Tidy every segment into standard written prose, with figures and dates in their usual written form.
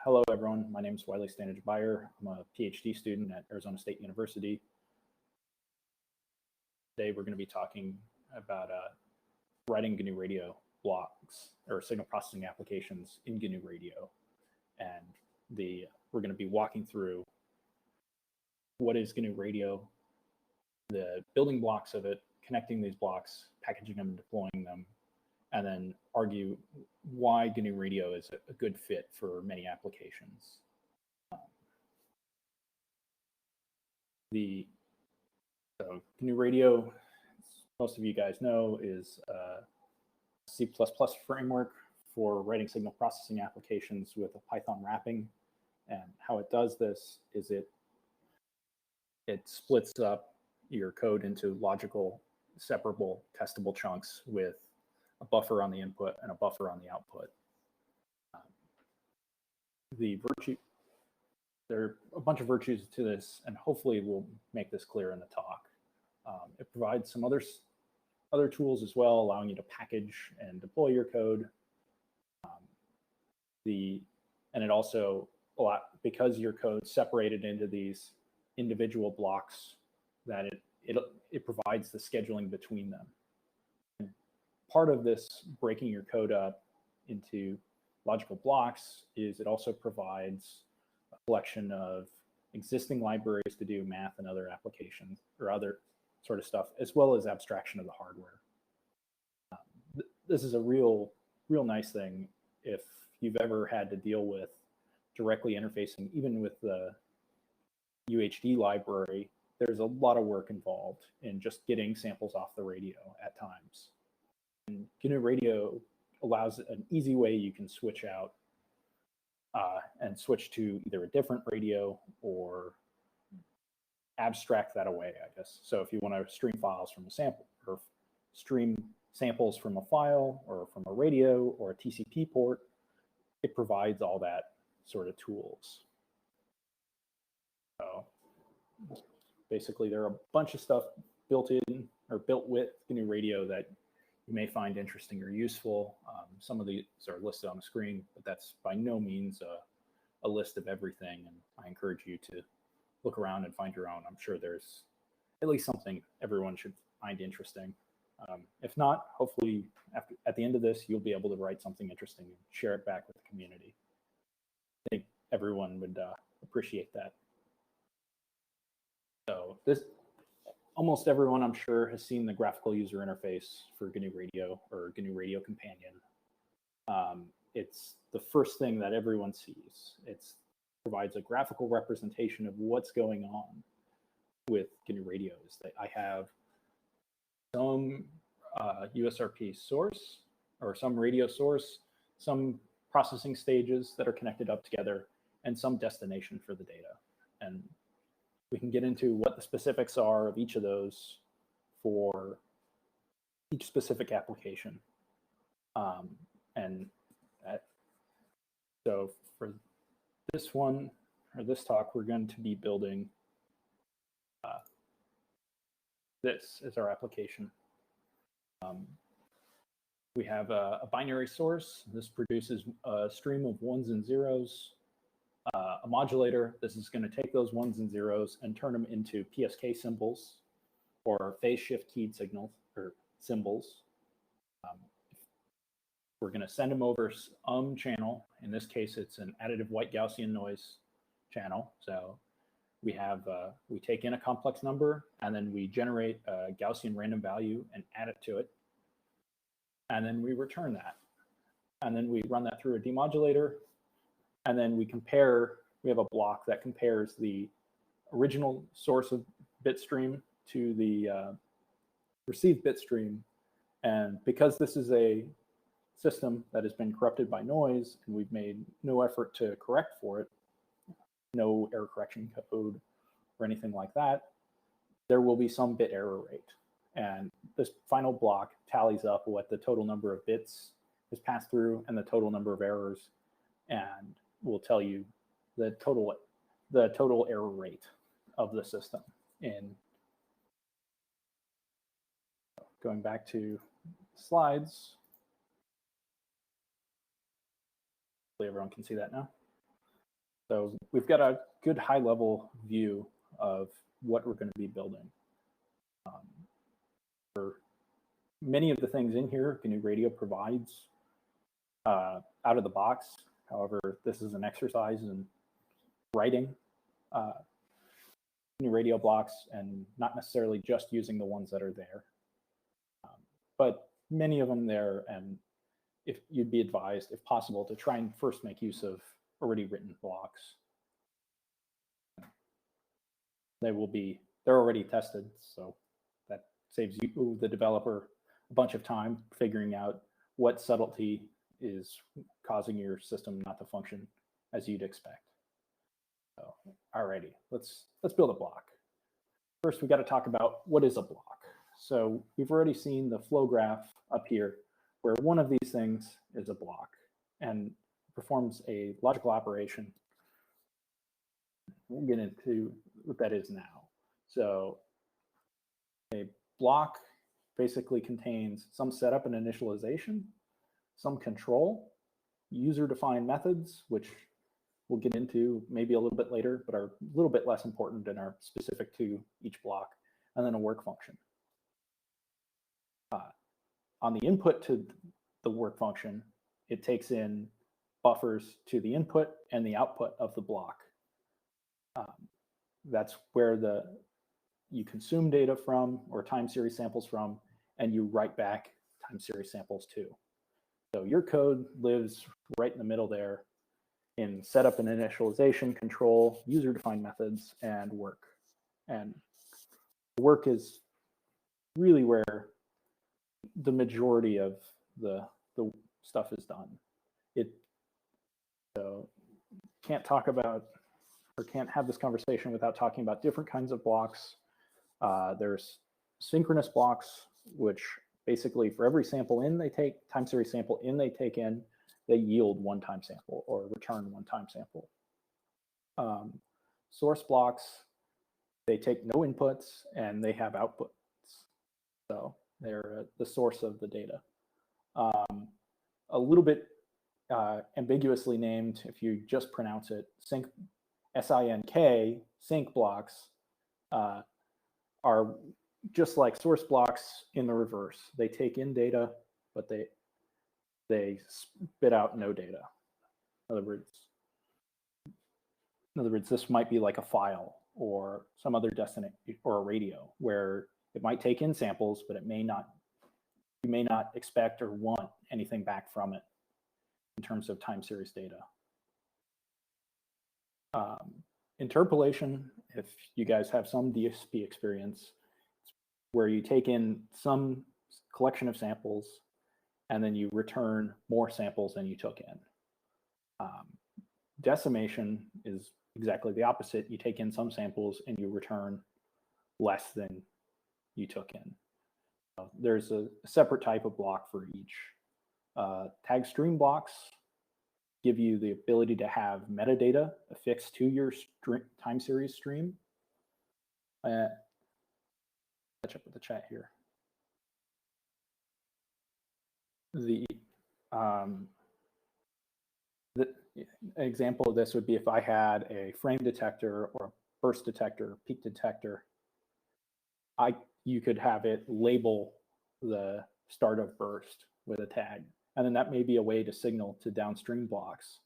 Hello, everyone. My name is Wylie Standage-Beier. I'm a PhD student at Arizona State University. Today, we're going to be talking about writing GNU Radio blocks or signal processing applications in GNU Radio. And we're going to be walking through what is GNU Radio, the building blocks of it, connecting these blocks, packaging them, deploying them, and then argue why GNU Radio is a good fit for many applications. So GNU Radio, as most of you guys know, is a C++ framework for writing signal processing applications with a Python wrapping. And how it does this is it splits up your code into logical, separable, testable chunks with a buffer on the input and a buffer on the output. There are a bunch of virtues to this, and hopefully we'll make this clear in the talk. It provides some other tools as well, allowing you to package and deploy your code. And it also, because your code's separated into these individual blocks, that it provides the scheduling between them. And part of this breaking your code up into logical blocks is it also provides a collection of existing libraries to do math and other applications or other sort of stuff, as well as abstraction of the hardware. This is a real nice thing if you've ever had to deal with directly interfacing, even with the UHD library. There's a lot of work involved in just getting samples off the radio at times. And GNU Radio allows an easy way you can switch out and switch to either a different radio or abstract that away, I guess. So if you want to stream files from a sample or stream samples from a file or from a radio or a TCP port, it provides all that sort of tools. So basically, there are a bunch of stuff built in or built with GNU Radio that you may find interesting or useful. Some of these are listed on the screen, but that's by no means a list of everything. And I encourage you to look around and find your own. I'm sure there's at least something everyone should find interesting. If not, hopefully at the end of this, you'll be able to write something interesting and share it back with the community. I think everyone would appreciate that. So almost everyone, I'm sure, has seen the graphical user interface for GNU Radio or GNU Radio Companion. It's the first thing that everyone sees. It provides a graphical representation of what's going on with GNU Radio. Is that I have some USRP source or some radio source, some processing stages that are connected up together, and some destination for the data. And we can get into what the specifics are of each of those for each specific application. So for this one, or this talk, we're going to be building this as our application. We have a binary source. This produces a stream of ones and zeros. A modulator, this is going to take those ones and zeros and turn them into PSK symbols or phase shift keyed signals or symbols. We're going to send them over channel. In this case, it's an additive white Gaussian noise channel. So we take in a complex number and then we generate a Gaussian random value and add it to it. And then we return that. And then we run that through a demodulator. And then we have a block that compares the original source of bit stream to the received bit stream. And because this is a system that has been corrupted by noise and we've made no effort to correct for it, no error correction code or anything like that, there will be some bit error rate. And this final block tallies up what the total number of bits is passed through and the total number of errors, and will tell you the total error rate of the system. And going back to slides, hopefully everyone can see that now. So we've got a good high-level view of what we're going to be building. For many of the things in here, GNU Radio provides out of the box. However, this is an exercise in writing GNU Radio blocks and not necessarily just using the ones that are there. But many of them there, and if you'd be advised, if possible, to try and first make use of already written blocks. They're already tested, so that saves you, the developer, a bunch of time figuring out what subtlety is causing your system not to function as you'd expect. So, alrighty, let's build a block. First, we got to talk about what is a block. So we've already seen the flow graph up here, where one of these things is a block and performs a logical operation. We'll get into what that is now. So a block basically contains some setup and initialization, some control, user-defined methods, which we'll get into maybe a little bit later, but are a little bit less important and are specific to each block, and then a work function. On the input to the work function, it takes in buffers to the input and the output of the block. That's where you consume data from, or time series samples from, and you write back time series samples to. So your code lives right in the middle there in setup and initialization, control, user-defined methods, and work. And work is really where the majority of the stuff is done. So can't talk about, or can't have this conversation without talking about different kinds of blocks. There's synchronous blocks, which basically for every sample in they take, time series sample in they take in, they yield one time sample or return one time sample. Source blocks, they take no inputs and they have outputs. So they're the source of the data. A little bit ambiguously named, if you just pronounce it, sync, S-I-N-K, sync blocks are just like source blocks in the reverse. They take in data, but they spit out no data. In other words, this might be like a file or some other destination or a radio where it might take in samples, but you may not expect or want anything back from it in terms of time series data. Interpolation, if you guys have some DSP experience, where you take in some collection of samples and then you return more samples than you took in. Decimation is exactly the opposite. You take in some samples and you return less than you took in. There's a separate type of block for each. Tag stream blocks give you the ability to have metadata affixed to your time series stream. Catch up with the chat here. An example of this would be if I had a frame detector or a burst detector, peak detector. You could have it label the start of burst with a tag, and then that may be a way to signal to downstream blocks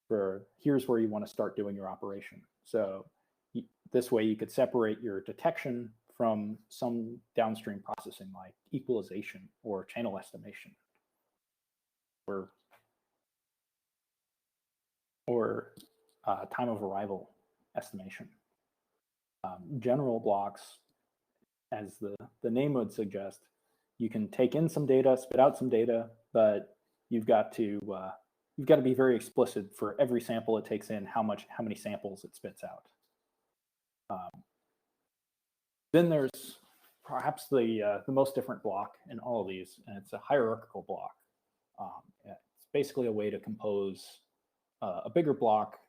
for here's where you want to start doing your operation. So this way you could separate your detection from some downstream processing like equalization or channel estimation or time of arrival estimation. General blocks, as the name would suggest, you can take in some data, spit out some data, but you've got to be very explicit for every sample it takes in, how many samples it spits out. Then there's perhaps the most different block in all of these, and it's a hierarchical block. It's basically a way to compose a bigger block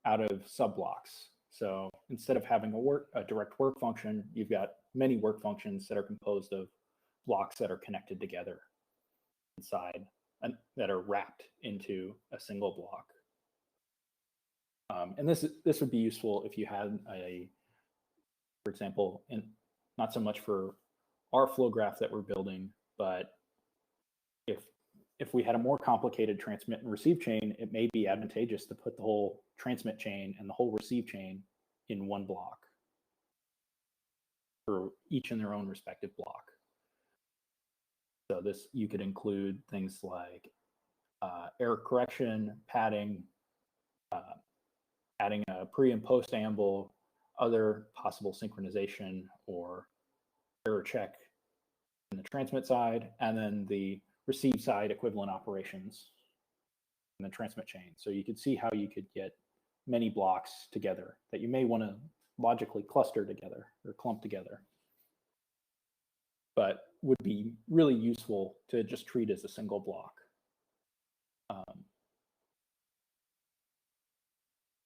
out of subblocks. So instead of having a direct work function, you've got many work functions that are composed of blocks that are connected together inside and that are wrapped into a single block. And this would be useful if you had for example, not so much for our flow graph that we're building, but if we had a more complicated transmit and receive chain, it may be advantageous to put the whole transmit chain and the whole receive chain in one block, for each in their own respective block. So this, you could include things like error correction, padding, adding a pre and post amble, other possible synchronization or error check in the transmit side, and then the receive side equivalent operations in the transmit chain. So you could see how you could get many blocks together that you may want to logically cluster together or clump together, but would be really useful to just treat as a single block.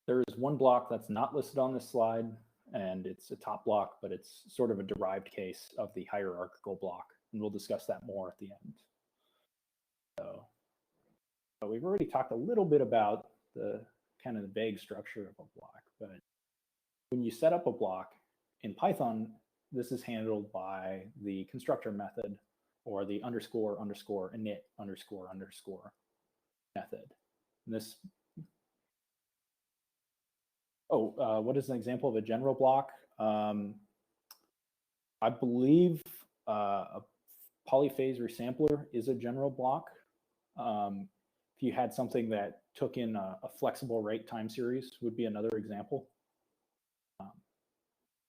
There is one block that's not listed on this slide, and it's a top block, but it's sort of a derived case of the hierarchical block, and we'll discuss that more at the end. So we've already talked a little bit about the kind of the vague structure of a block, but when you set up a block in Python, this is handled by the constructor method, or the underscore init underscore method. And this, what is an example of a general block? I believe a polyphase resampler is a general block. If you had something that took in a flexible rate time series, would be another example.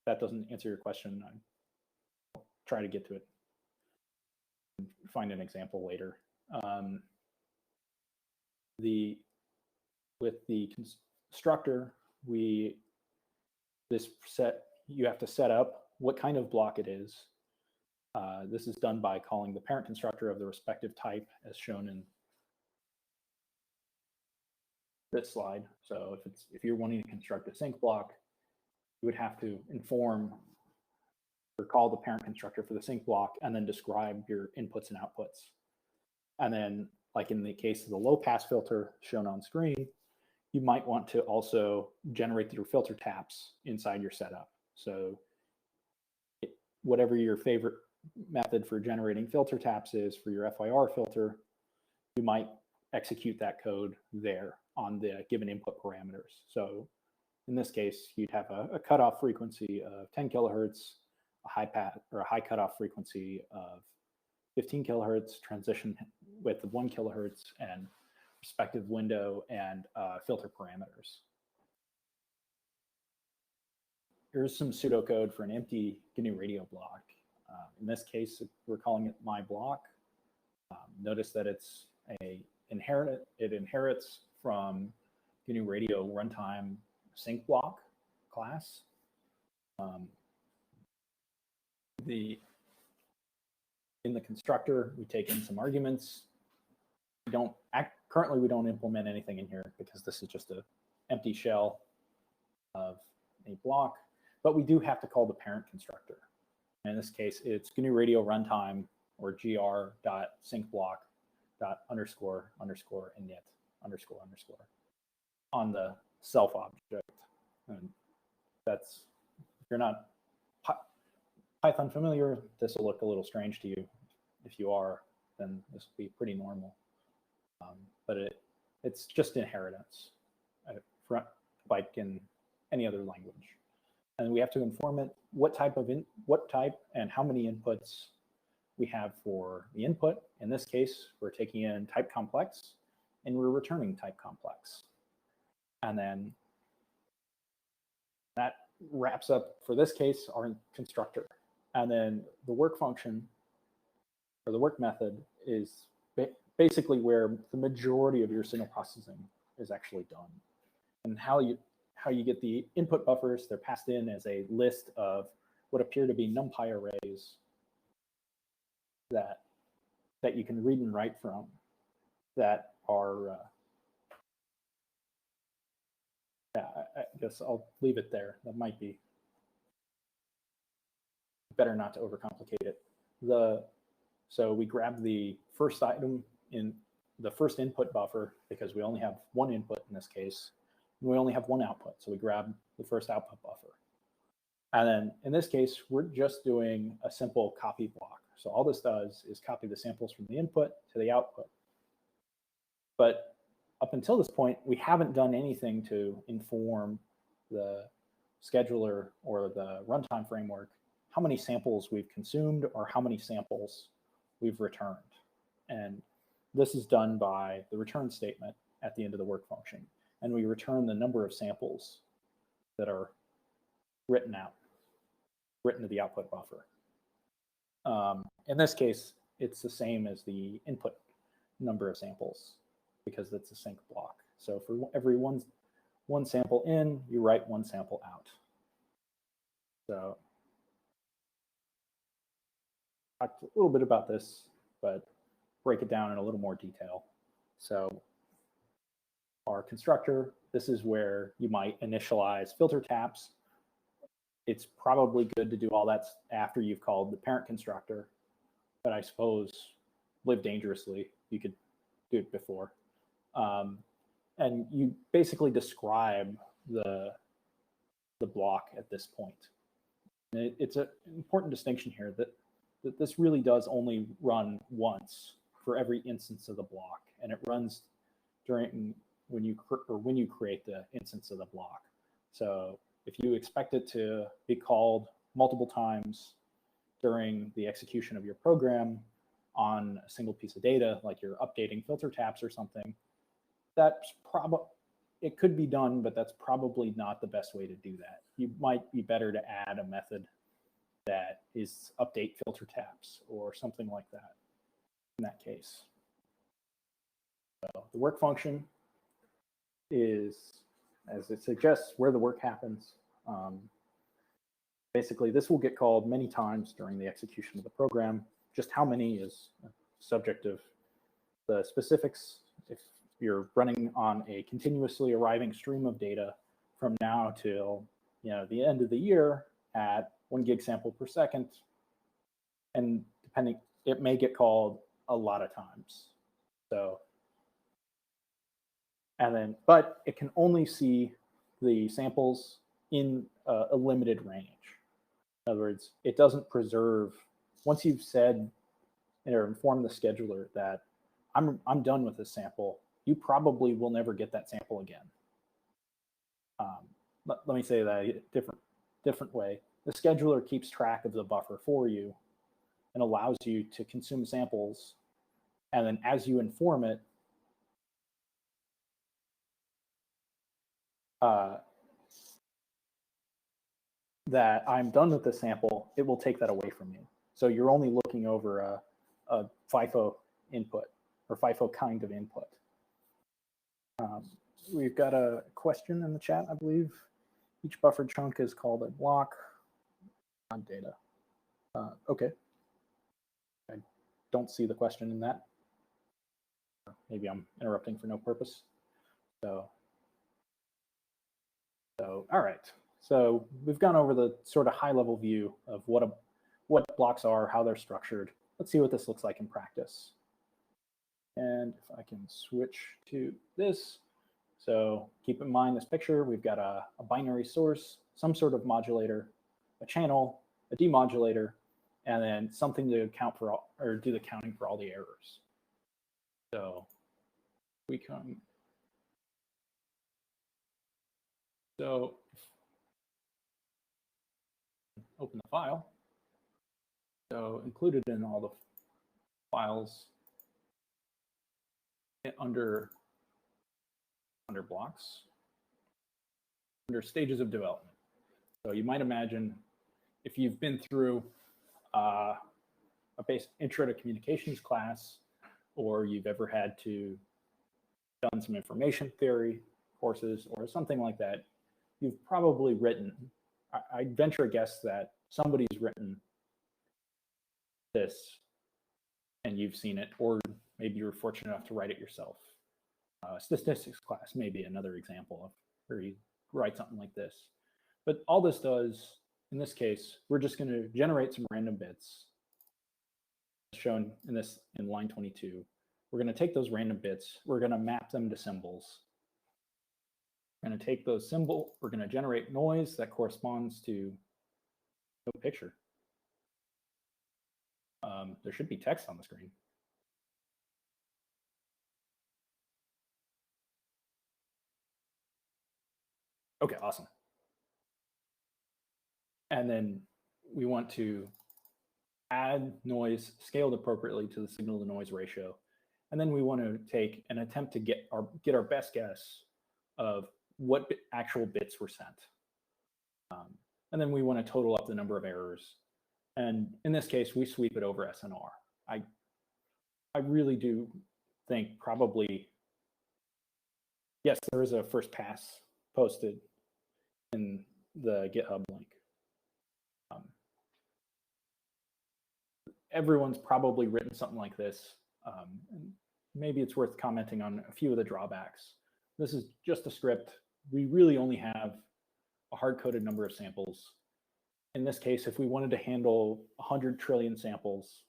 That doesn't answer your question. I'll try to get to it and find an example later. With the constructor, you have to set up what kind of block it is. This is done by calling the parent constructor of the respective type, as shown in this slide. So if you're wanting to construct a sync block, you would have to inform or call the parent constructor for the sync block and then describe your inputs and outputs. And then, like in the case of the low pass filter shown on screen, you might want to also generate your filter taps inside your setup. So whatever your favorite method for generating filter taps is for your FIR filter, you might execute that code there on the given input parameters. So in this case, you'd have a cutoff frequency of 10 kilohertz, a high cutoff frequency of 15 kilohertz, transition width of 1 kilohertz, and respective window and filter parameters. Here's some pseudocode for an empty GNU Radio block. In this case, we're calling it my block. Notice that it inherits from GNU Radio runtime sync block class. In the constructor, we take in some arguments. Currently, we don't implement anything in here because this is just an empty shell of a block, but we do have to call the parent constructor. In this case, it's GNU Radio runtime, or gr.syncblock.__init__ on the self object. And that's, if you're not Python familiar, this will look a little strange to you. If you are, then this will be pretty normal. But it's just inheritance, like in any other language. And we have to inform it what type and how many inputs we have for the input. In this case, we're taking in type complex, and we're returning type complex. And then that wraps up, for this case, our constructor. And then the work function, or the work method, is basically where the majority of your signal processing is actually done. And how you get the input buffers, they're passed in as a list of what appear to be NumPy arrays that you can read and write from, that are, yeah, I guess I'll leave it there. That might be better not to overcomplicate it. So we grab the first item in the first input buffer, because we only have one input in this case. We only have one output, so we grab the first output buffer. And then in this case, we're just doing a simple copy block. So all this does is copy the samples from the input to the output. But up until this point, we haven't done anything to inform the scheduler or the runtime framework how many samples we've consumed or how many samples we've returned. And this is done by the return statement at the end of the work function. And we return the number of samples that are written to the output buffer. In this case, it's the same as the input number of samples because it's a sync block. So for every one sample in, you write one sample out. So talked a little bit about this, but break it down in a little more detail. So our constructor, this is where you might initialize filter taps. It's probably good to do all that after you've called the parent constructor, but I suppose live dangerously, you could do it before. And you basically describe the block at this point. And it's an important distinction here that this really does only run once for every instance of the block, and it runs during when you create the instance of the block. So if you expect it to be called multiple times during the execution of your program on a single piece of data, like you're updating filter taps or something, it could be done, but that's probably not the best way to do that. You might be better to add a method that is update filter taps or something like that in that case. So the work function is, as it suggests, where the work happens. Basically, this will get called many times during the execution of the program. Just how many is subject of the specifics. If you're running on a continuously arriving stream of data from now till the end of the year at 1 gig sample per second, and depending, it may get called a lot of times. So, but it can only see the samples in a limited range. In other words, it doesn't preserve, once you've said or informed the scheduler that I'm done with this sample, you probably will never get that sample again. Let me say that a different way. The scheduler keeps track of the buffer for you and allows you to consume samples. And then as you inform it, that I'm done with the sample, it will take that away from you. So you're only looking over a FIFO input or FIFO kind of input. We've got a question in the chat, I believe. Each buffer chunk is called a block on data. Okay. I don't see the question in that. Maybe I'm interrupting for no purpose. So all right. So we've gone over the sort of high-level view of what blocks are, how they're structured. Let's see what this looks like in practice. And if I can switch to this. So keep in mind this picture, we've got a binary source, some sort of modulator, a channel, a demodulator, and then something to account for or do the counting for all the errors. So we come. So open the file. So included in all the files under blocks, under stages of development. So you might imagine if you've been through a basic intro to communications class, or you've ever had to done some information theory courses or something like that, you've probably written, I'd venture a guess that somebody's written this and you've seen it, or maybe you were fortunate enough to write it yourself. Statistics class may be another example of where you write something like this. But all this does, in this case, we're just going to generate some random bits shown in line 22. We're going to take those random bits, we're going to map them to symbols. We're going to take those symbols. We're going to generate noise that corresponds to no picture. There should be text on the screen. Okay, awesome. And then we want to add noise scaled appropriately to the signal to noise ratio. And then we want to take an attempt to get our best guess of what actual bits were sent. And then we want to total up the number of errors. And in this case, we sweep it over SNR. I really do think probably, yes, there is a first pass posted in the GitHub link. Everyone's probably written something like this. And maybe it's worth commenting on a few of the drawbacks. This is just a script. We really only have a hard-coded number of samples. In this case, if we wanted to handle 100 trillion samples,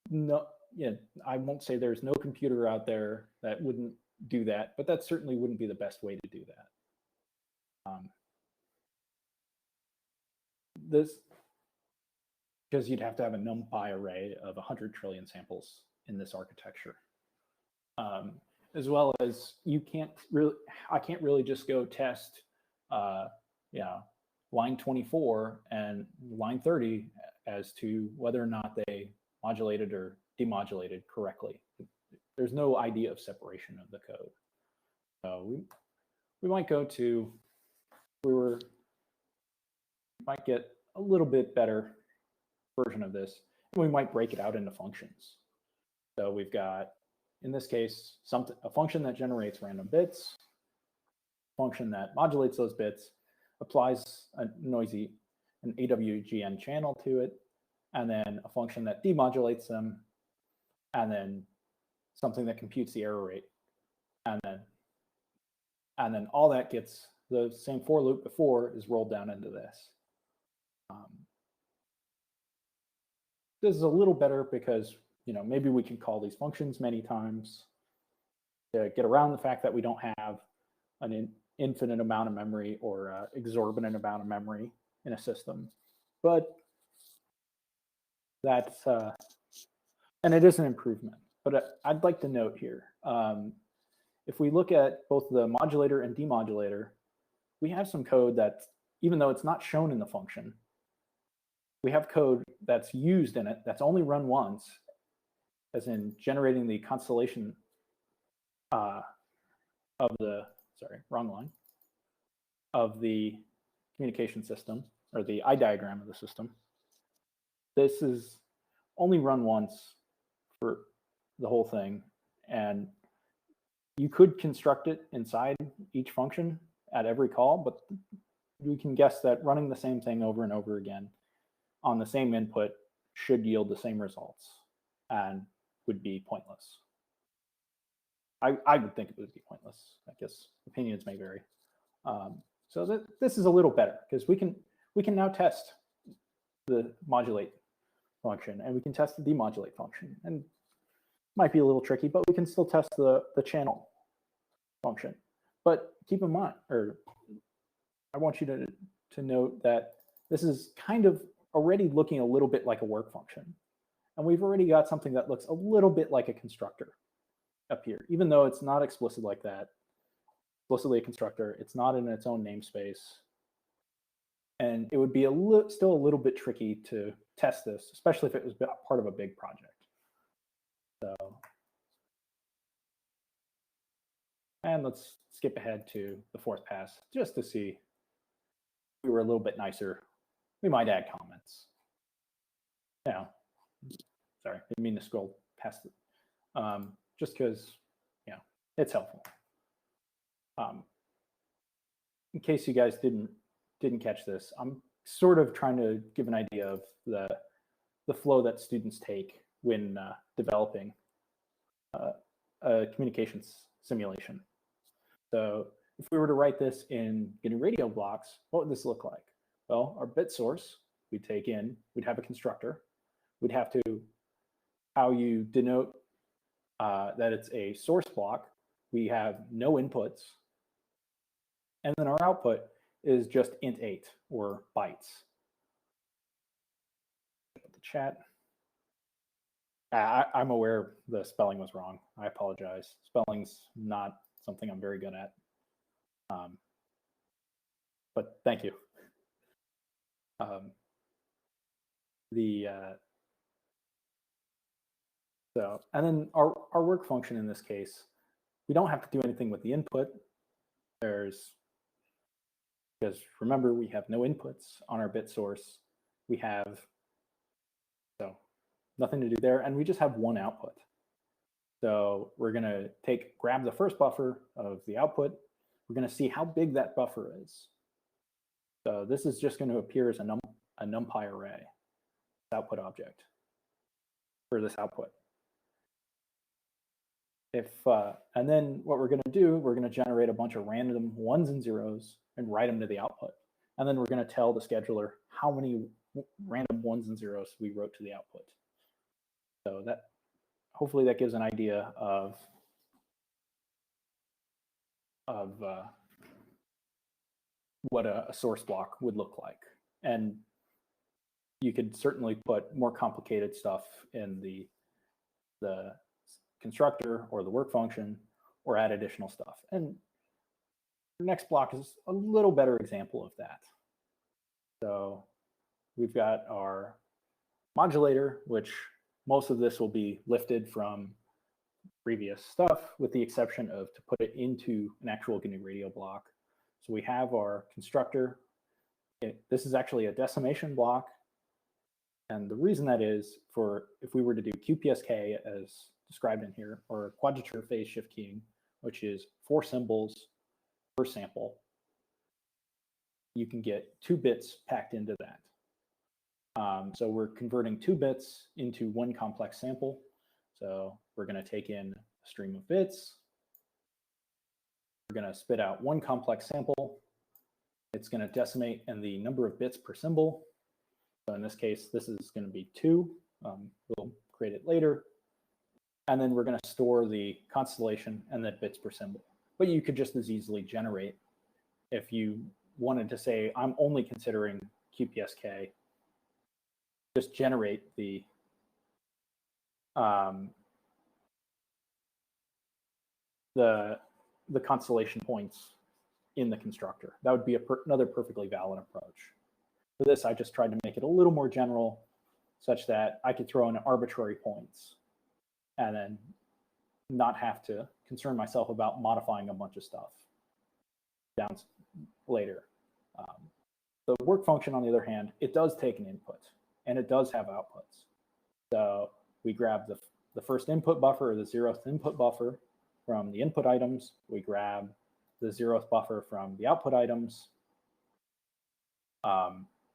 no, yeah, I won't say there's no computer out there that wouldn't do that, but that certainly wouldn't be the best way to do that. Because you'd have to have a NumPy array of 100 trillion samples in this architecture. As well as I can't really just go test line 24 and line 30 as to whether or not they modulated or demodulated correctly. There's no idea of separation of the code. So we might go to, we might get a little bit better version of this. We might break it out into functions. So we've got, in this case, a function that generates random bits, a function that modulates those bits, applies an AWGN channel to it, and then a function that demodulates them, and then something that computes the error rate. And then all that gets, the same for loop before is rolled down into this. This is a little better because maybe we can call these functions many times to get around the fact that we don't have an infinite amount of memory or exorbitant amount of memory in a system. But that's, and it is an improvement. But I'd like to note here, if we look at both the modulator and demodulator, we have some code that, even though it's not shown in the function, we have code that's used in it that's only run once, as in generating the constellation of the, sorry, wrong line, of the communication system, or the eye diagram of the system. This is only run once for the whole thing, and you could construct it inside each function at every call, but we can guess that running the same thing over and over again on the same input should yield the same results and would be pointless. I would think it would be pointless. I guess opinions may vary. So this is a little better because we can now test the modulate function and we can test the demodulate function. And it might be a little tricky, but we can still test the channel function. But keep in mind, or I want you to note that this is kind of already looking a little bit like a work function. And we've already got something that looks a little bit like a constructor up here, even though it's not explicit like that. Explicitly a constructor, it's not in its own namespace. And it would be still a little bit tricky to test this, especially if it was part of a big project. So, and let's skip ahead to the fourth pass just to see if we were a little bit nicer. We might add comments. Now, sorry, didn't mean to scroll past it. Just because, it's helpful. In case you guys didn't catch this, I'm sort of trying to give an idea of the flow that students take when developing a communications simulation. So if we were to write this in GNU Radio Blocks, what would this look like? Well, our bit source, we'd have a constructor. We'd have to, how you denote that it's a source block, we have no inputs. And then our output is just int8 or bytes. The chat. I'm aware the spelling was wrong. I apologize. Spelling's not something I'm very good at. But thank you. So, and then our work function in this case, we don't have to do anything with the input. Because remember, we have no inputs on our bit source. We have, so nothing to do there, and we just have one output. So we're going to grab the first buffer of the output. We're going to see how big that buffer is. So this is just going to appear as a NumPy array, output object for this output. And then what we're going to do, we're going to generate a bunch of random ones and zeros and write them to the output. And then we're going to tell the scheduler how many random ones and zeros we wrote to the output. So that hopefully that gives an idea of what a source block would look like. And you could certainly put more complicated stuff in the constructor or the work function, or add additional stuff. And the next block is a little better example of that. So we've got our modulator, which most of this will be lifted from previous stuff, with the exception of to put it into an actual GNU Radio block. So we have our constructor. This is actually a decimation block. And the reason that is, for if we were to do QPSK as described in here, or quadrature phase shift keying, which is 4 symbols per sample, you can get 2 bits packed into that. So we're converting 2 bits into 1 complex sample. So we're going to take in a stream of bits. We're going to spit out 1 complex sample. It's going to decimate in the number of bits per symbol. So in this case, this is going to be 2. We'll create it later. And then we're going to store the constellation and then bits per symbol. But you could just as easily generate, if you wanted to say, I'm only considering QPSK, just generate the constellation points in the constructor. That would be another perfectly valid approach. For this, I just tried to make it a little more general, such that I could throw in arbitrary points and then not have to concern myself about modifying a bunch of stuff down later. The work function, on the other hand, it does take an input, and it does have outputs. So we grab the first input buffer, or the 0th input buffer from the input items. We grab the 0th buffer from the output items.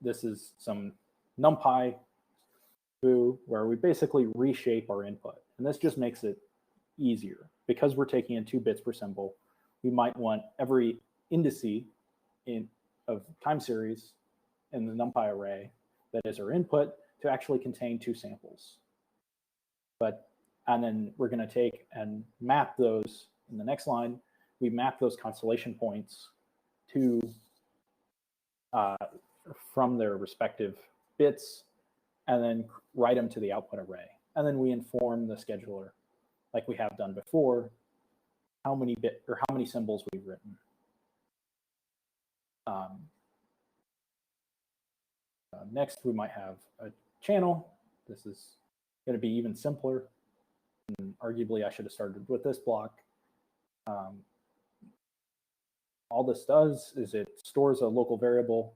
This is some NumPy where we basically reshape our input. And this just makes it easier. Because we're taking in 2 bits per symbol, we might want every indice of time series in the NumPy array that is our input to actually contain 2 samples. And then we're going to take and map those in the next line. We map those constellation points to from their respective bits, and then write them to the output array. And then we inform the scheduler, like we have done before, how many symbols we've written. Next, we might have a channel. This is going to be even simpler. And arguably, I should have started with this block. All this does is it stores a local variable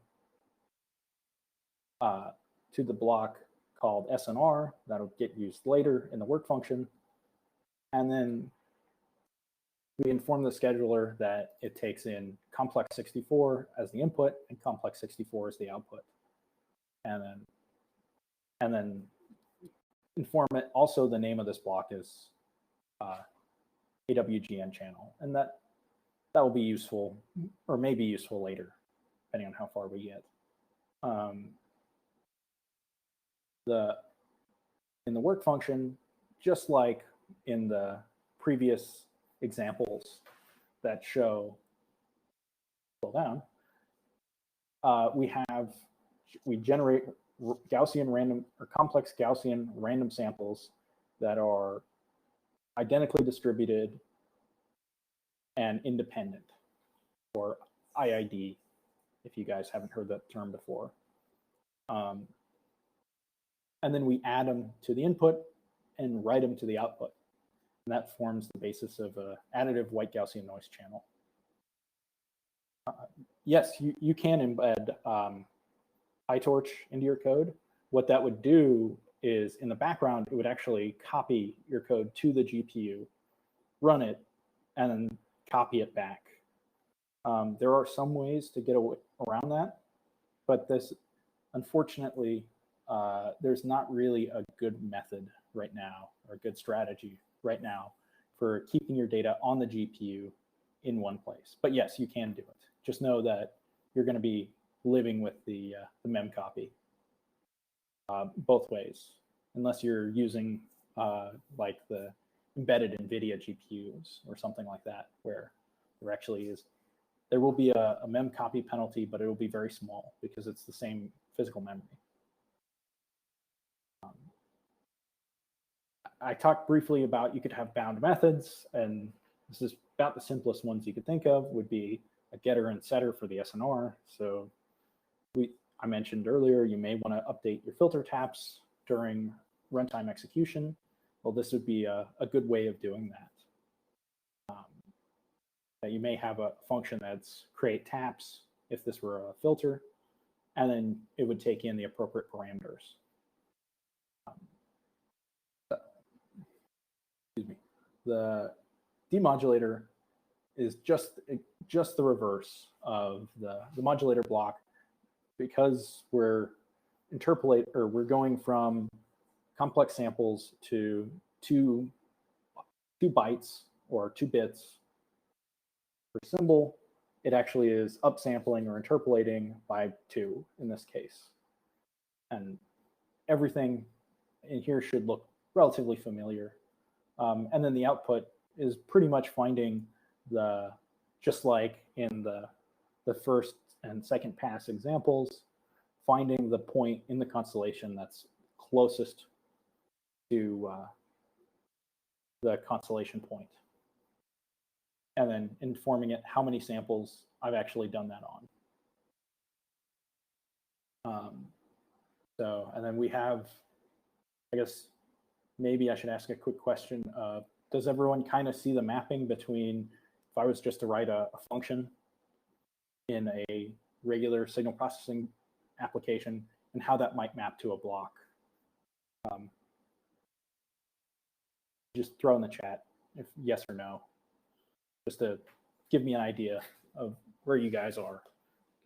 to the block called SNR. That'll get used later in the work function. And then we inform the scheduler that it takes in complex 64 as the input and complex 64 as the output. And then inform it also the name of this block is AWGN channel. And that will be useful, or may be useful later, depending on how far we get. In the work function, just like in the previous examples that show scroll down, we generate Gaussian random or complex Gaussian random samples that are identically distributed and independent, or IID, if you guys haven't heard that term before. And then we add them to the input and write them to the output. And that forms the basis of an additive white Gaussian noise channel. Yes, you can embed PyTorch into your code. What that would do is, in the background, it would actually copy your code to the GPU, run it, and then copy it back. There are some ways to get around that, but this, unfortunately, there's not really a good method right now, or a good strategy right now for keeping your data on the GPU in one place. But yes, you can do it. Just know that you're going to be living with the mem copy both ways, unless you're using like the embedded NVIDIA GPUs or something like that, where there will be a mem copy penalty, but it will be very small because it's the same physical memory. I talked briefly about you could have bound methods, and this is about the simplest ones you could think of would be a getter and setter for the SNR. So I mentioned earlier, you may want to update your filter taps during runtime execution. Well, this would be a good way of doing that. You may have a function that's create taps if this were a filter, and then it would take in the appropriate parameters. Excuse me. The demodulator is just the reverse of the modulator block, because we're going from complex samples to two bytes or 2 bits per symbol. It actually is upsampling or interpolating by 2 in this case. And everything in here should look relatively familiar. And then the output is pretty much finding just like in the first and second pass examples, finding the point in the constellation that's closest to the constellation point, and then informing it how many samples I've actually done that on. And then we have, I guess, maybe I should ask a quick question of, does everyone kind of see the mapping between, if I was just to write a function in a regular signal processing application, and how that might map to a block? Just throw in the chat if yes or no, just to give me an idea of where you guys are,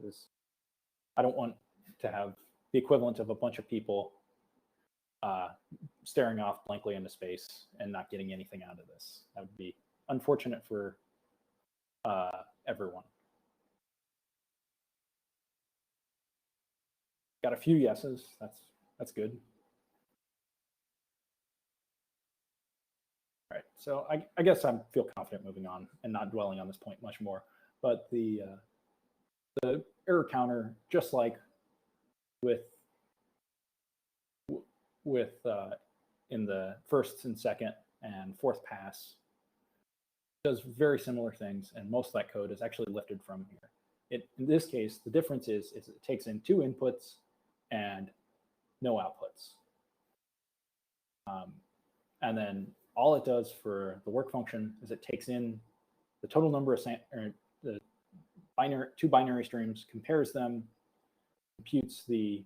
because I don't want to have the equivalent of a bunch of people staring off blankly into space and not getting anything out of this. That would be unfortunate for everyone. Got a few yeses. That's good. All right, so I guess I feel confident moving on and not dwelling on this point much more. But the error counter, just like with in the first and second and fourth pass, does very similar things, and most of that code is actually lifted from here. In this case, the difference is it takes in 2 inputs and no outputs. And then all it does for the work function is it takes in the total number of the 2 binary streams, compares them, computes the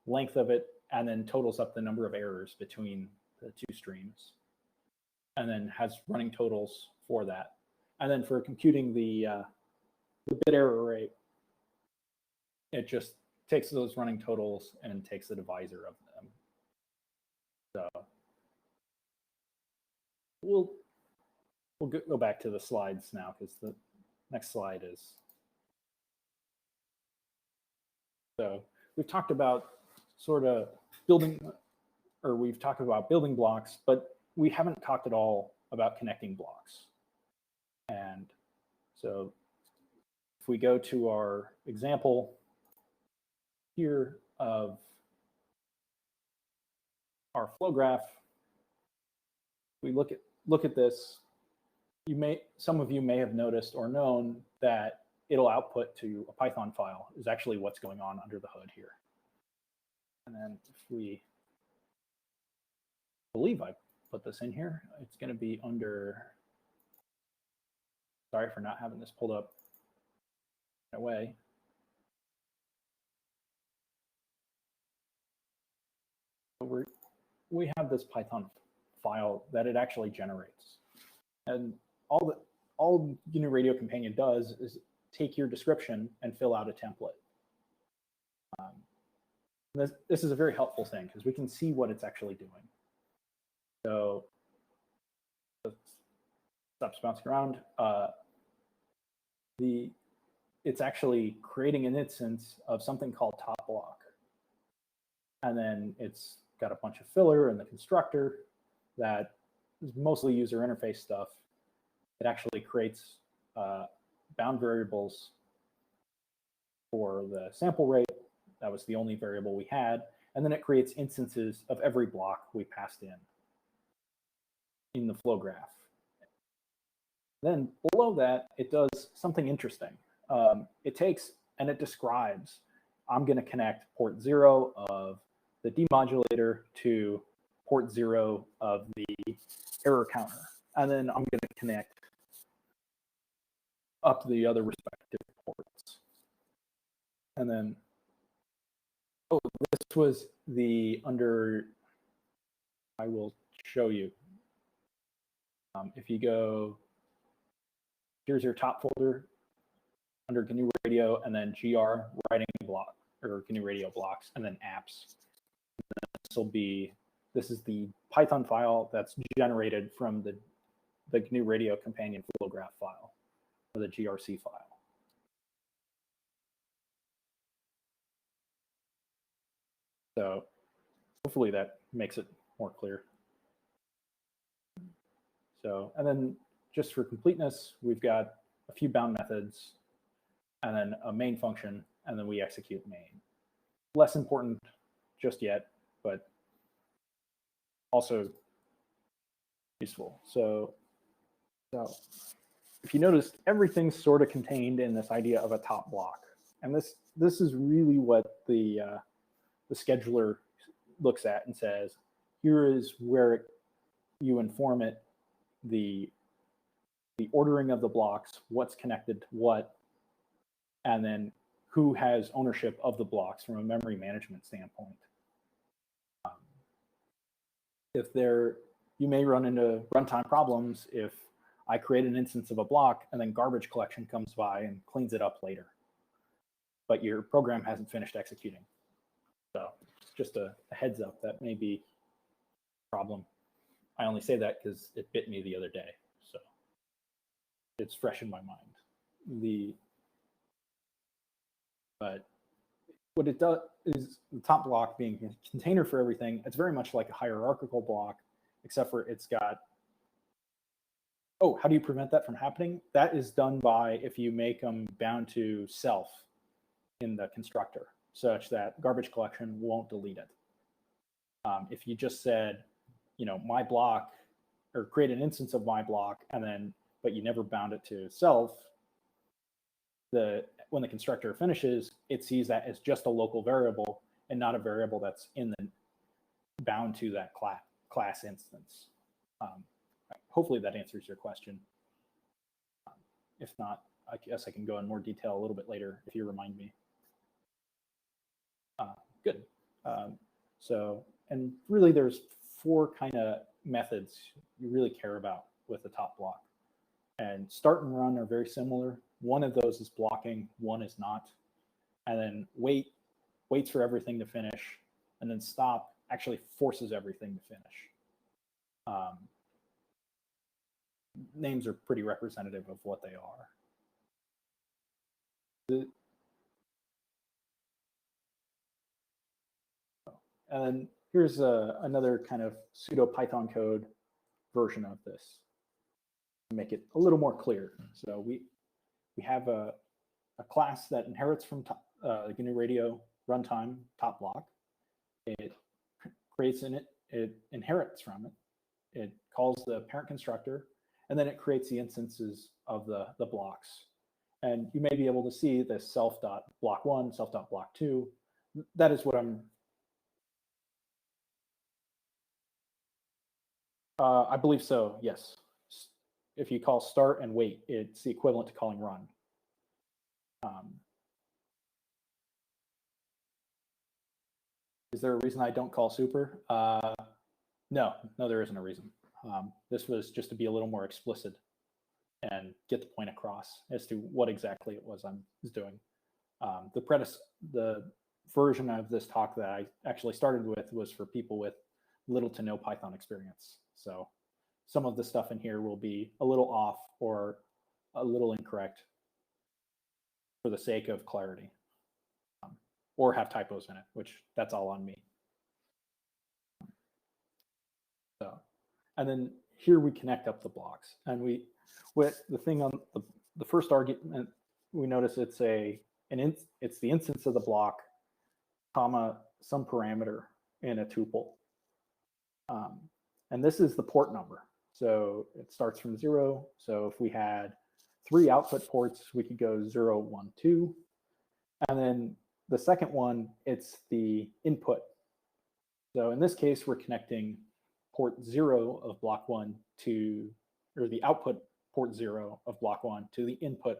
length of it, and then totals up the number of errors between the 2 streams, and then has running totals for that. And then for computing the bit error rate, it just takes those running totals and takes the divisor of them. So we'll go back to the slides now, because the next slide is. So we've talked about sort of we've talked about building blocks, but we haven't talked at all about connecting blocks. And so if we go to our example here of our flow graph, we look at this. Some of you may have noticed or known that it'll output to a Python file is actually what's going on under the hood here. And then if we believe I put this in here, it's going to be under, sorry for not having this pulled up right away. We have this Python file that it actually generates. And all GNU Radio Companion does is take your description and fill out a template. This is a very helpful thing because we can see what it's actually doing. So stops bouncing around. It's actually creating an instance of something called top block. And then it's got a bunch of filler in the constructor that is mostly user interface stuff. It actually creates bound variables for the sample rate. That was the only variable we had. And then it creates instances of every block we passed in the flow graph. Then below that, it does something interesting. It takes and it describes, I'm going to connect port 0 of the demodulator to port 0 of the error counter. And then I'm going to connect up to the other respective ports. And then, oh, this was the under, I will show you. If you go, here's your top folder under GNU Radio, and then GR Writing Block, or GNU Radio Blocks, and then apps. This is the Python file that's generated from the GNU Radio Companion flow graph file, or the GRC file. So hopefully that makes it more clear. So, and then just for completeness, we've got a few bound methods, and then a main function, and then we execute main. Less important just yet, but also useful. So if you notice, everything's sort of contained in this idea of a top block. And this is really what the scheduler looks at and says, here is where you inform it the ordering of the blocks, what's connected to what, and then who has ownership of the blocks from a memory management standpoint. You may run into runtime problems if I create an instance of a block and then garbage collection comes by and cleans it up later, but your program hasn't finished executing. So just a heads up, that may be a problem. I only say that because it bit me the other day, so it's fresh in my mind. But what it does is the top block being a container for everything. It's very much like a hierarchical block, except for it's got, oh, how do you prevent that from happening? That is done by if you make them bound to self in the constructor, such that garbage collection won't delete it. If you just said, my block, or create an instance of my block, but you never bound it to self, when the constructor finishes, it sees that as just a local variable and not a variable that's bound to that class instance. Hopefully that answers your question. If not, I guess I can go in more detail a little bit later if you remind me. Good. And really there's 4 kind of methods you really care about with the top block. And start and run are very similar. One of those is blocking, one is not. And then waits for everything to finish. And then stop actually forces everything to finish. Names are pretty representative of what they are. And then here's another kind of pseudo Python code version of this to make it a little more clear. So we have a a class that inherits from the GNU Radio runtime top block. It creates in it, it inherits from it. It calls the parent constructor, and then it creates the instances of the blocks. And you may be able to see this self.block1, self.block2. That is what I'm, I believe so, yes. If you call start and wait, it's the equivalent to calling run. Is there a reason I don't call super? No, there isn't a reason. This was just to be a little more explicit and get the point across as to what exactly it was I was doing. The version of this talk that I actually started with was for people with little to no Python experience. So some of the stuff in here will be a little off or a little incorrect for the sake of clarity, or have typos in it, which that's all on me. So, and then here we connect up the blocks, and with the thing on the first argument, we notice it's the instance of the block, comma, some parameter in a tuple. And this is the port number. So it starts from 0. So if we had 3 output ports, we could go 0, 1, 2. And then the second one, it's the input. So in this case, we're connecting port 0 of block 1 to, or the output port 0 of block 1 to the input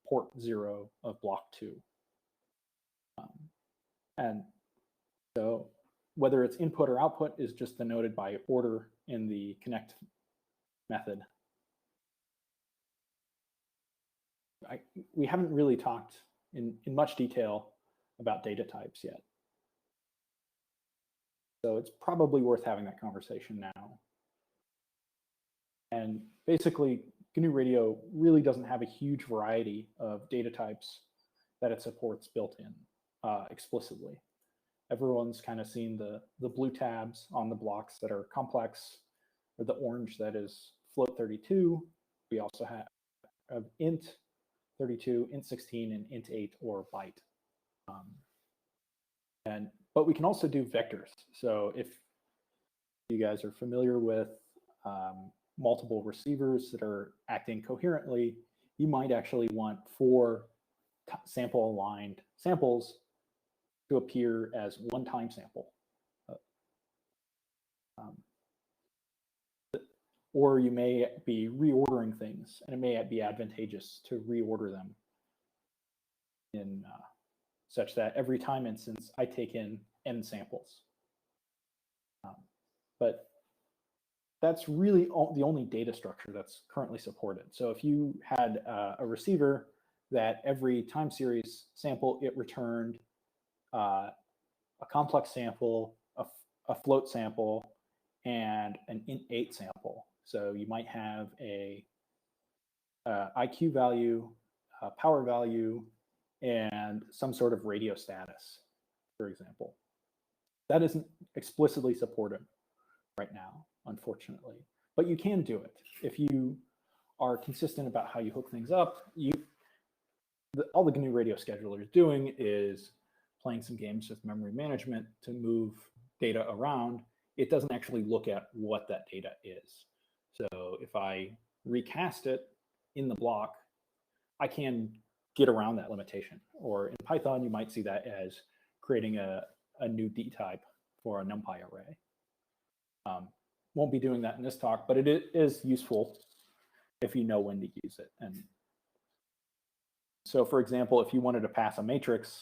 port 0 of block 2. And so whether it's input or output is just denoted by order in the connect method. We haven't really talked in much detail about data types yet. So it's probably worth having that conversation now. And basically, GNU Radio really doesn't have a huge variety of data types that it supports built in explicitly. Everyone's kind of seen the blue tabs on the blocks that are complex, or the orange that is float 32. We also have int 32, int 16, and int 8 or byte. But we can also do vectors. So if you guys are familiar with multiple receivers that are acting coherently, you might actually want 4 sample aligned samples to appear as one time sample. Or you may be reordering things, and it may be advantageous to reorder them in such that every time instance I take in n samples. But that's really the only data structure that's currently supported. So if you had a receiver that every time series sample, it returned a complex sample, a float sample, and an int 8 sample. So you might have a IQ value, a power value, and some sort of radio status, for example. That isn't explicitly supported right now, unfortunately, but you can do it. If you are consistent about how you hook things up, all the GNU Radio scheduler is doing is playing some games with memory management to move data around. It doesn't actually look at what that data is. So if I recast it in the block, I can get around that limitation. Or in Python, you might see that as creating a new D type for a NumPy array. Won't be doing that in this talk, but it is useful if you know when to use it. And so, for example, if you wanted to pass a matrix,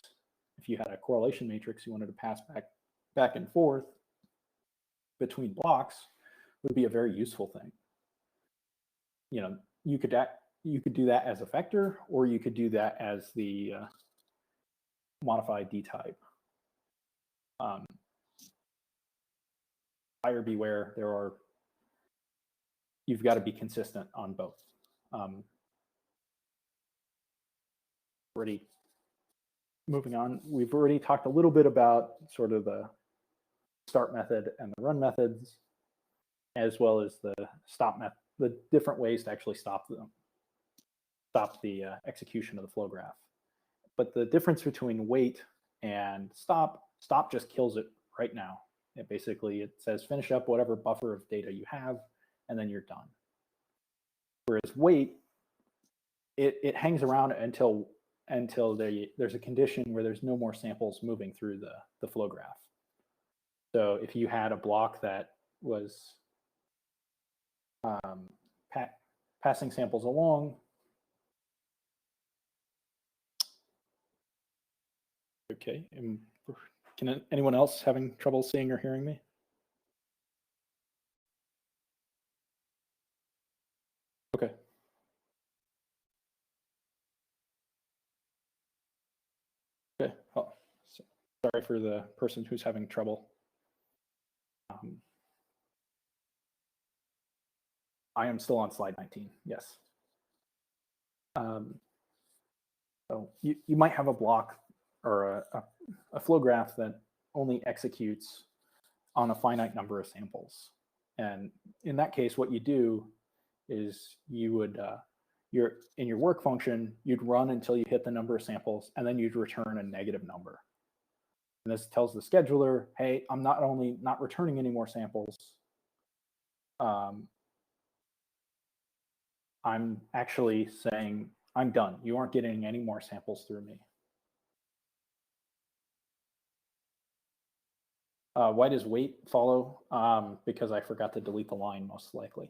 if you had a correlation matrix you wanted to pass back and forth between blocks, would be a very useful thing. You know, you could do that as a vector, or you could do that as the modified D type. Buyer beware, you've got to be consistent on both. Already moving on, we've already talked a little bit about sort of the start method and the run methods, as well as the stop method, the different ways to actually stop the execution of the flow graph. but the difference between wait and stop just kills it right now. It says finish up whatever buffer of data you have, and then you're done. Whereas wait, it hangs around until there's a condition where there's no more samples moving through the flow graph. So if you had a block that was passing samples along, okay, can anyone else having trouble seeing or hearing me? Okay. Okay. Oh, sorry for the person who's having trouble. I am still on slide 19. Yes. So you might have a block or a flow graph that only executes on a finite number of samples. And in that case, what you do is you would, in your work function, you'd run until you hit the number of samples, and then you'd return a negative number. And this tells the scheduler, hey, I'm not only not returning any more samples, I'm actually saying, I'm done. You aren't getting any more samples through me. Why does wait follow? Because I forgot to delete the line, most likely.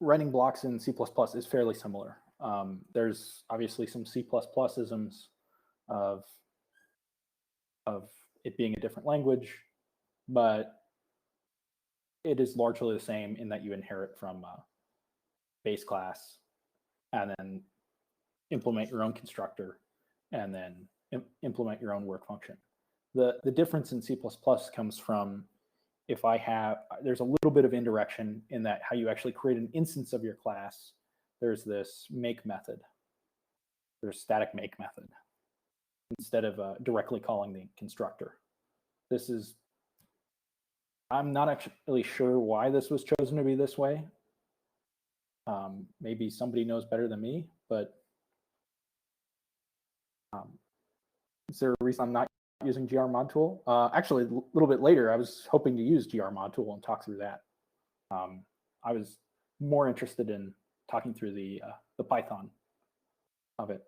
Writing blocks in C++ is fairly similar. There's obviously some C++ isms of it being a different language, but it is largely the same in that you inherit from base class and then implement your own constructor and then implement your own work function. The difference in C++ comes from if there's a little bit of indirection in that how you actually create an instance of your class, there's this make method. There's static make method instead of directly calling the constructor. I'm not actually sure why this was chosen to be this way. Maybe somebody knows better than me, but is there a reason I'm not using grmodtool? Actually, a little bit later, I was hoping to use grmodtool and talk through that. I was more interested in talking through the Python of it.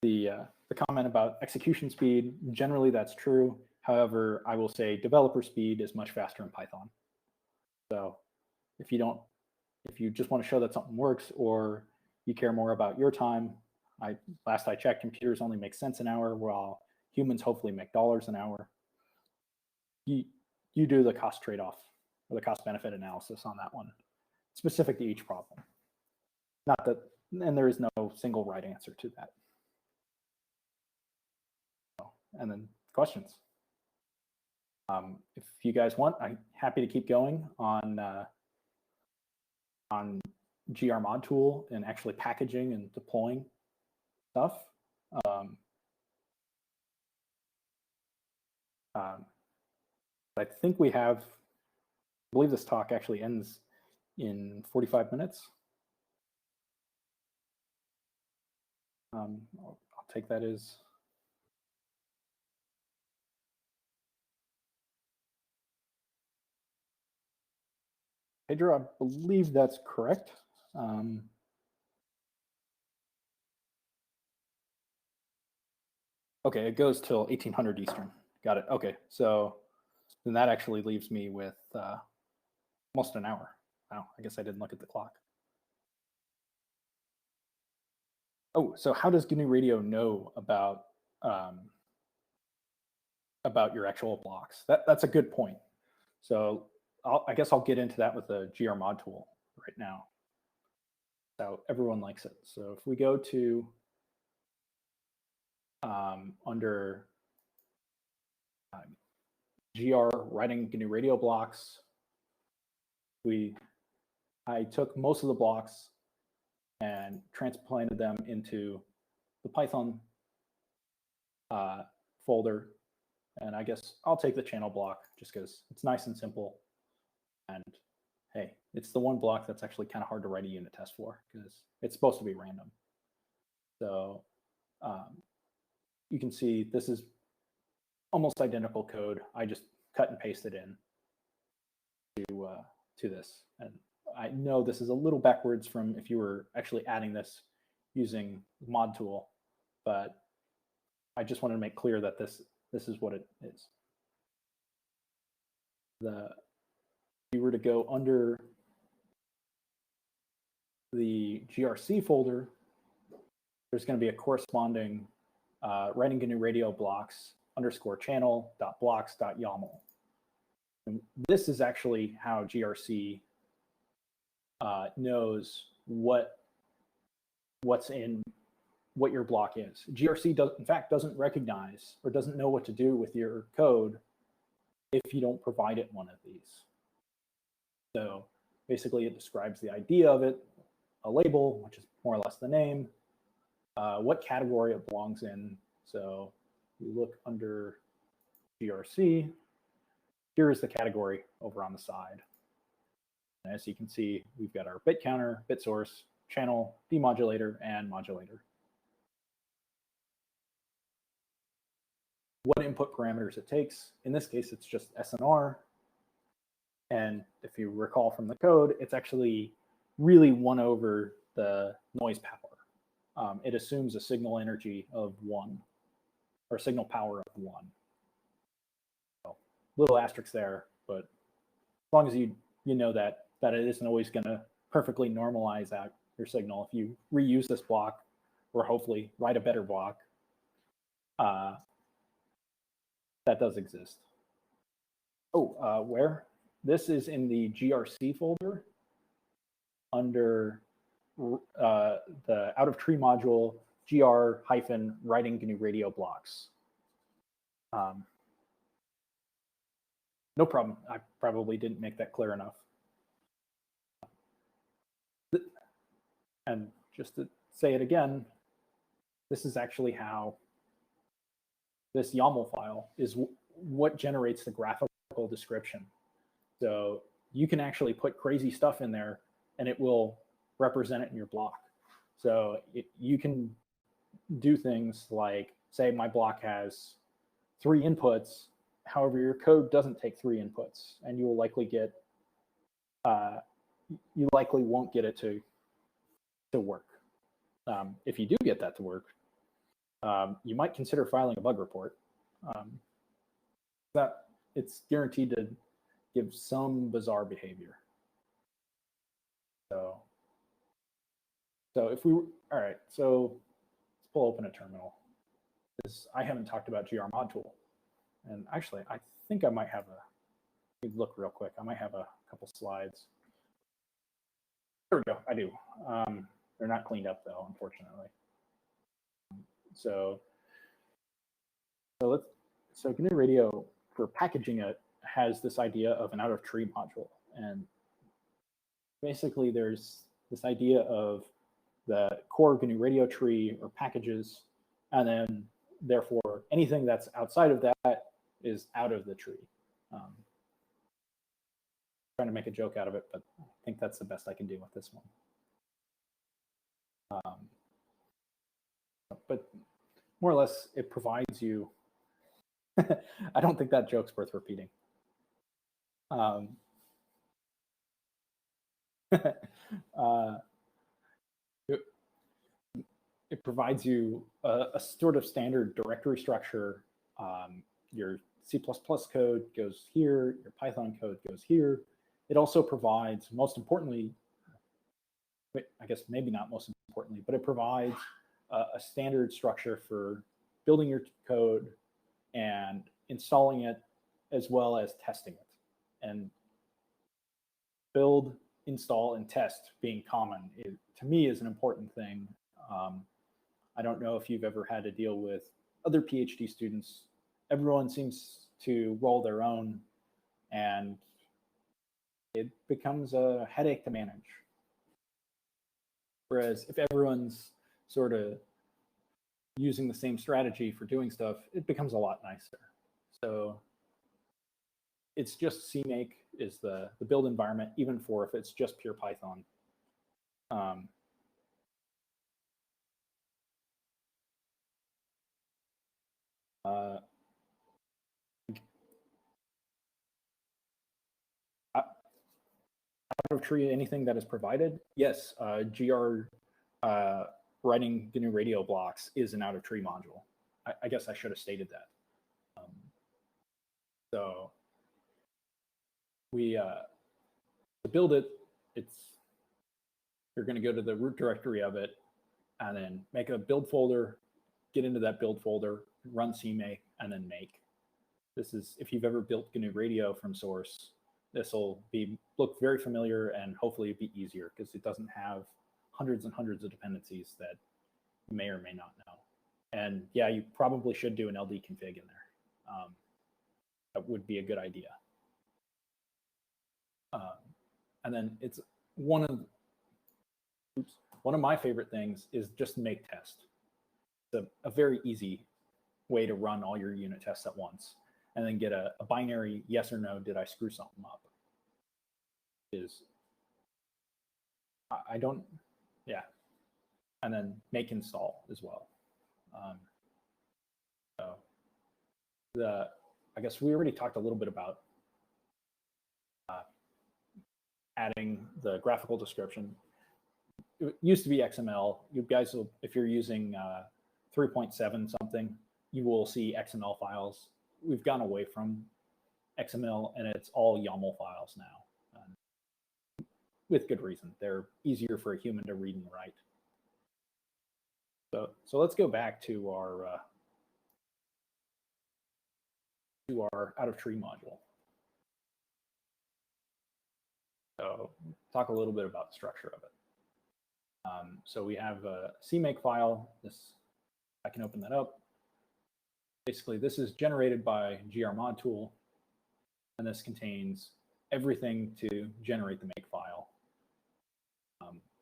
The comment about execution speed, generally that's true. However, I will say developer speed is much faster in Python. So if you just want to show that something works or you care more about your time, last I checked, computers only make cents an hour, while humans hopefully make dollars an hour. You do the cost trade-off or the cost benefit analysis on that one, specific to each problem. Not that, and there is no single right answer to that. And then questions. If you guys want, I'm happy to keep going on grmodtool and actually packaging and deploying stuff. I think I believe this talk actually ends in 45 minutes. I'll take that as Pedro, I believe that's correct. Okay, it goes till 1800 Eastern. Got it. Okay, so then that actually leaves me with almost an hour. Wow, I guess I didn't look at the clock. Oh, so how does GNU Radio know about your actual blocks? That's a good point. So I guess I'll get into that with the grmodtool right now. So everyone likes it. So if we go to under GR Writing GNU Radio Blocks, I took most of the blocks and transplanted them into the Python folder And I guess I'll take the channel block just because it's nice and simple. And hey, it's the one block that's actually kind of hard to write a unit test for because it's supposed to be random. So you can see this is almost identical code. I just cut and pasted in to this. And I know this is a little backwards from if you were actually adding this using mod tool, but I just wanted to make clear that this is what it is. If you were to go under the GRC folder, there's going to be a corresponding Writing GNU Radio Blocks _channel.blocks.yaml. And this is actually how GRC knows what's in what your block is. GRC in fact doesn't recognize or doesn't know what to do with your code if you don't provide it one of these. So basically it describes the idea of it, a label, which is more or less the name, what category it belongs in. So you look under GRC, here is the category over on the side. And as you can see, we've got our bit counter, bit source, channel, demodulator, and modulator. What input parameters it takes. In this case, it's just SNR. And if you recall from the code, it's actually really 1 over the noise power. It assumes a signal energy of 1, or signal power of 1. So, little asterisk there, but as long as you know that it isn't always going to perfectly normalize out your signal. If you reuse this block, or hopefully write a better block, that does exist. Oh, where? This is in the GRC folder under the out of tree module gr-writing GNU Radio Blocks. No problem. I probably didn't make that clear enough. And just to say it again, this is actually how this YAML file is what generates the graphical description. So you can actually put crazy stuff in there and it will represent it in your block. So you can do things like, say my block has 3 inputs, however your code doesn't take 3 inputs, and you will likely get, you likely won't get it to work. If you do get that to work, you might consider filing a bug report. That it's guaranteed to give some bizarre behavior. So if we, all right, so let's pull open a terminal. I haven't talked about grmod tool. And actually, I think I might have look real quick. I might have a couple slides. There we go, I do. They're not cleaned up though, unfortunately. So GNU Radio, for packaging it, has this idea of an out of tree module. And basically there's this idea of the core GNU Radio tree or packages, and then therefore anything that's outside of that is out of the tree. Trying to make a joke out of it, but I think that's the best I can do with this one. But more or less, it provides you. I don't think that joke's worth repeating. It provides you a sort of standard directory structure. Your C++ code goes here, your Python code goes here. It also provides, most importantly, I guess maybe not most importantly, but it provides a standard structure for building your code and installing it, as well as testing it. And build, install, and test being common, to me, is an important thing. I don't know if you've ever had to deal with other PhD students. Everyone seems to roll their own, and it becomes a headache to manage. Whereas if everyone's sort of using the same strategy for doing stuff, it becomes a lot nicer. So it's just CMake is the build environment, even for if it's just pure Python. Out of tree, anything that is provided, yes, Writing GNU Radio Blocks is an out of tree module. I guess I should have stated that. So we to build it, you're going to go to the root directory of it, and then make a build folder, get into that build folder, run CMake, and then make. This is, if you've ever built GNU Radio from source, this will look very familiar, and hopefully be easier because it doesn't have hundreds and hundreds of dependencies that you may or may not know. And yeah, you probably should do an LD config in there. That would be a good idea. And then it's one of my favorite things is just make test. It's a very easy way to run all your unit tests at once, and then get a binary yes or no, did I screw something up? I don't, yeah. And then make install as well. So I guess we already talked a little bit about adding the graphical description. It used to be XML. You guys will, if you're using 3.7 something, you will see XML files. We've gone away from XML, and it's all YAML files now, with good reason. They're easier for a human to read and write. So let's go back to our out of tree module. So talk a little bit about the structure of it. So we have a CMake file. I can open that up. Basically, this is generated by grmod tool, and this contains everything to generate the make file.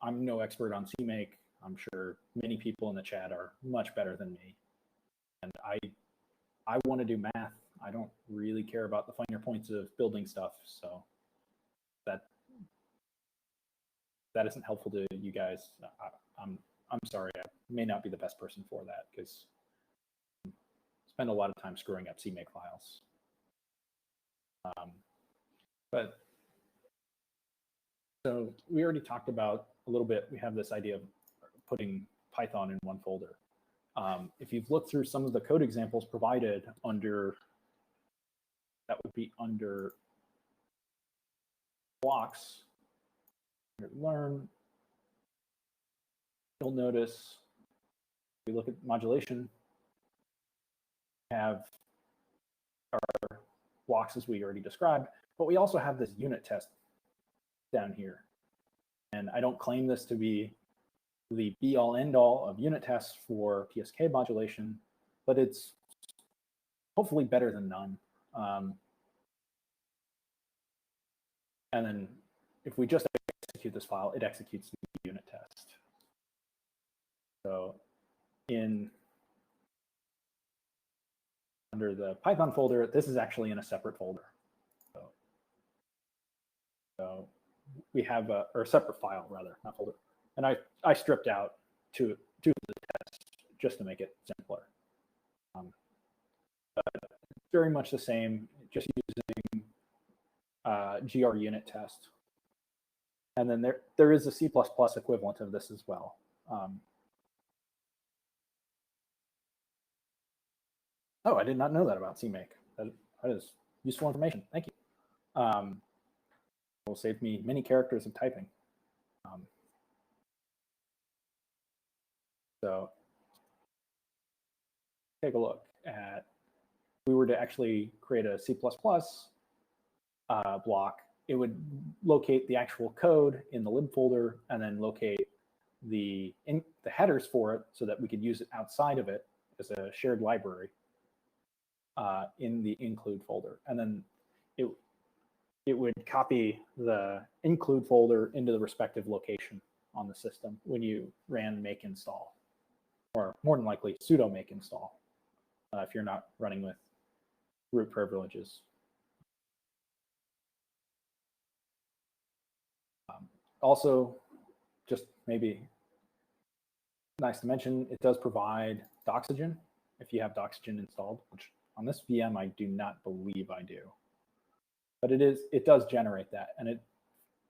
I'm no expert on CMake. I'm sure many people in the chat are much better than me. And I want to do math. I don't really care about the finer points of building stuff. So that isn't helpful to you guys. I'm sorry. I may not be the best person for that, because I spend a lot of time screwing up CMake files. But so we already talked about a little bit. We have this idea of putting Python in one folder. If you've looked through some of the code examples provided under, that would be under blocks, learn, you'll notice, if we look at modulation, we have our blocks as we already described, but we also have this unit test down here. And I don't claim this to be the be-all end-all of unit tests for PSK modulation, but it's hopefully better than none. And then if we just execute this file, it executes the unit test. So under the Python folder, this is actually in a separate folder. So we have or a separate file rather, not folder. And I stripped out two of the tests just to make it simpler. But it's very much the same, just using gr unit test. And then there is a C++ equivalent of this as well. Oh, I did not know that about CMake. That is useful information. Thank you. It will save me many characters of typing. So take a look at, if we were to actually create a C++ block, it would locate the actual code in the lib folder and then locate the headers for it so that we could use it outside of it as a shared library in the include folder. And then it would copy the include folder into the respective location on the system when you ran make install, or more than likely sudo make install if you're not running with root privileges. Also, just maybe nice to mention, it does provide Doxygen if you have Doxygen installed, which on this VM I do not believe I do. But it does generate that, and it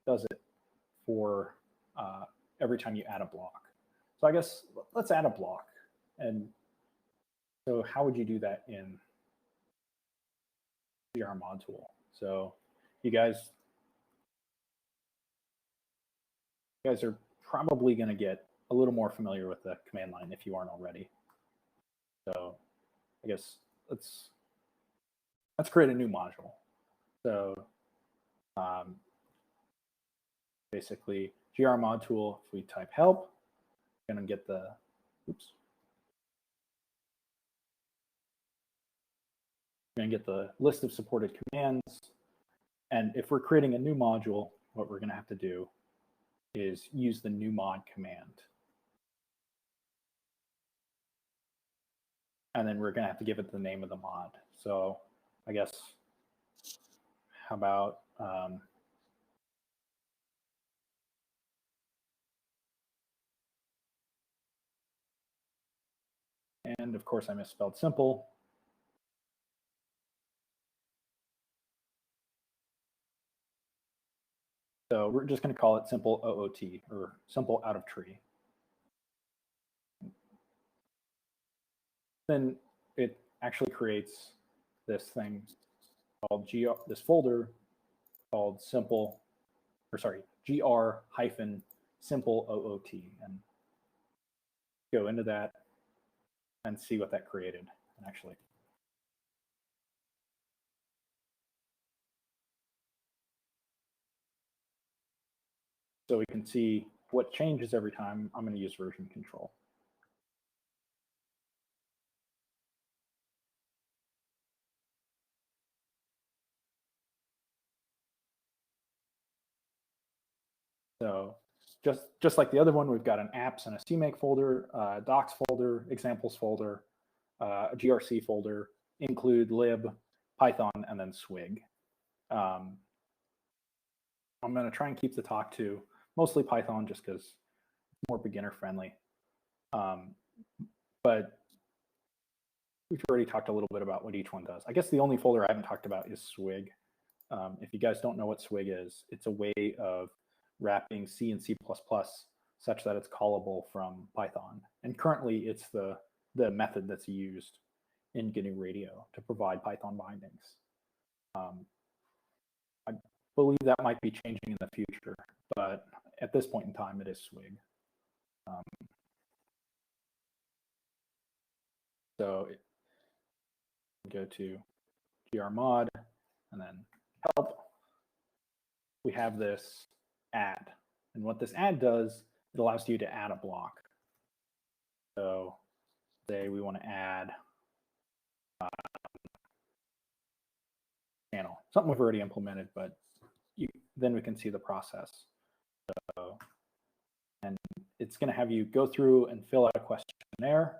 does it for every time you add a block. So I guess let's add a block. And so how would you do that in GR mod tool? So you guys are probably going to get a little more familiar with the command line if you aren't already. So I guess let's create a new module. So basically GR mod tool, if we type help, we're going to get the, oops. We're going to get the list of supported commands. And if we're creating a new module, what we're going to have to do is use the new mod command. And then we're going to have to give it the name of the mod. So I guess, how about and of course I misspelled simple. So we're just going to call it simple OOT, or simple out of tree. Then it actually creates this thing called this folder called simple, or sorry, gr-simple OOT, and go into that and see what that created. And actually, so we can see what changes every time. I'm going to use version control. So just like the other one, we've got an apps and a CMake folder, docs folder, examples folder, a GRC folder, include, lib, Python, and then swig. I'm going to try and keep the talk to mostly Python just because it's more beginner friendly. But we've already talked a little bit about what each one does. I guess the only folder I haven't talked about is swig. If you guys don't know what swig is, it's a way of wrapping C and C++ such that it's callable from Python. And currently it's the method that's used in GNU Radio to provide Python bindings. I believe that might be changing in the future, but at this point in time, it is swig. So go to grmod and then help. We have this add. And what this add does, it allows you to add a block. So say we want to add channel, something we've already implemented, but then we can see the process. So, and it's going to have you go through and fill out a questionnaire.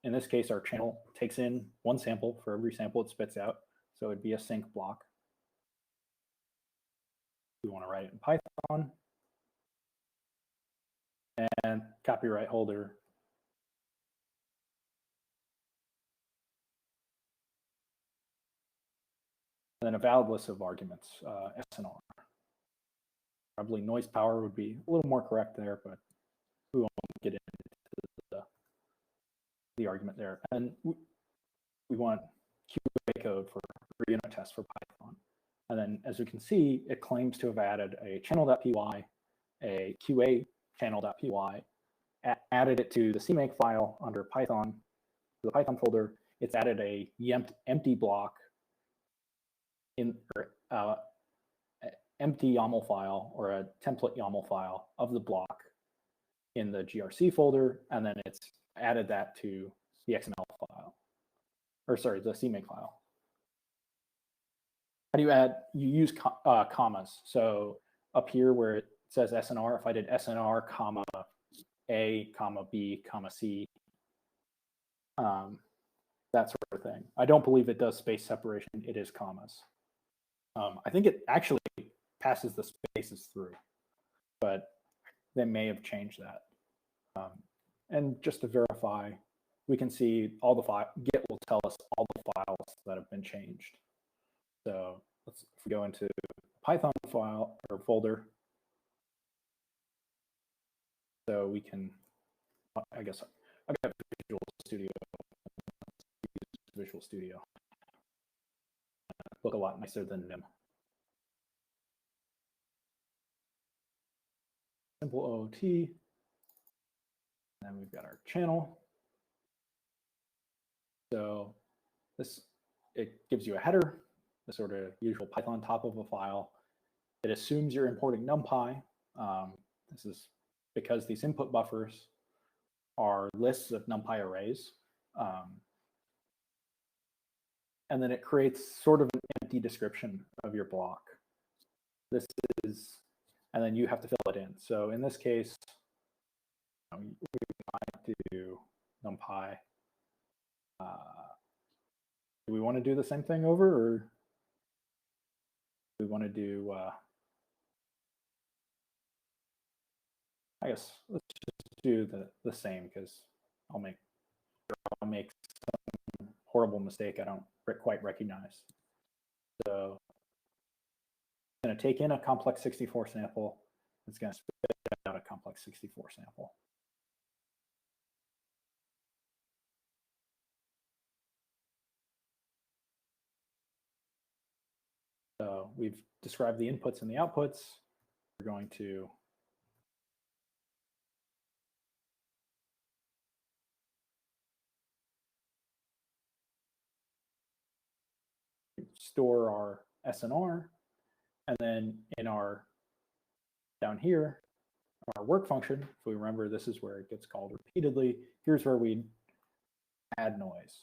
In this case, our channel takes in one sample for every sample it spits out. So it'd be a sync block. We want to write it in Python. And copyright holder. And then a valid list of arguments, SNR. Probably noise power would be a little more correct there, but we won't get into the argument there. And we want QA code for unit test for Python. And then as we can see, it claims to have added a channel.py, a QA channel.py, added it to the CMake file under Python, the Python folder. It's added a empty block in empty YAML file or a template YAML file of the block in the GRC folder, and then it's added that to the XML file, or sorry, the CMake file. How do you add? You use commas. So up here where it says SNR, if I did SNR, comma A, comma B, comma C, that sort of thing. I don't believe it does space separation. It is commas. I think it actually passes the spaces through, but they may have changed that. And just to verify, we can see all the Git will tell us all the files that have been changed. So if we go into Python file or folder, so we can, I guess I've got Visual Studio. Visual Studio look a lot nicer than Nim. Simple OOT. And then we've got our channel. So it gives you a header, the sort of usual Python top of a file. It assumes you're importing NumPy. This is because these input buffers are lists of NumPy arrays. And then it creates sort of an empty description of your block. This is, and then you have to fill it in. So in this case, we might do NumPy. Do we want to do the same thing over, or do we want to do, I guess let's just do the same, because I'll make some horrible mistake I don't quite recognize. So I'm going to take in a complex 64 sample. It's going to spit out a complex 64 sample. So we've described the inputs and the outputs. We're going to store our SNR, and then in our, down here, our work function, if we remember, this is where it gets called repeatedly. Here's where we add noise.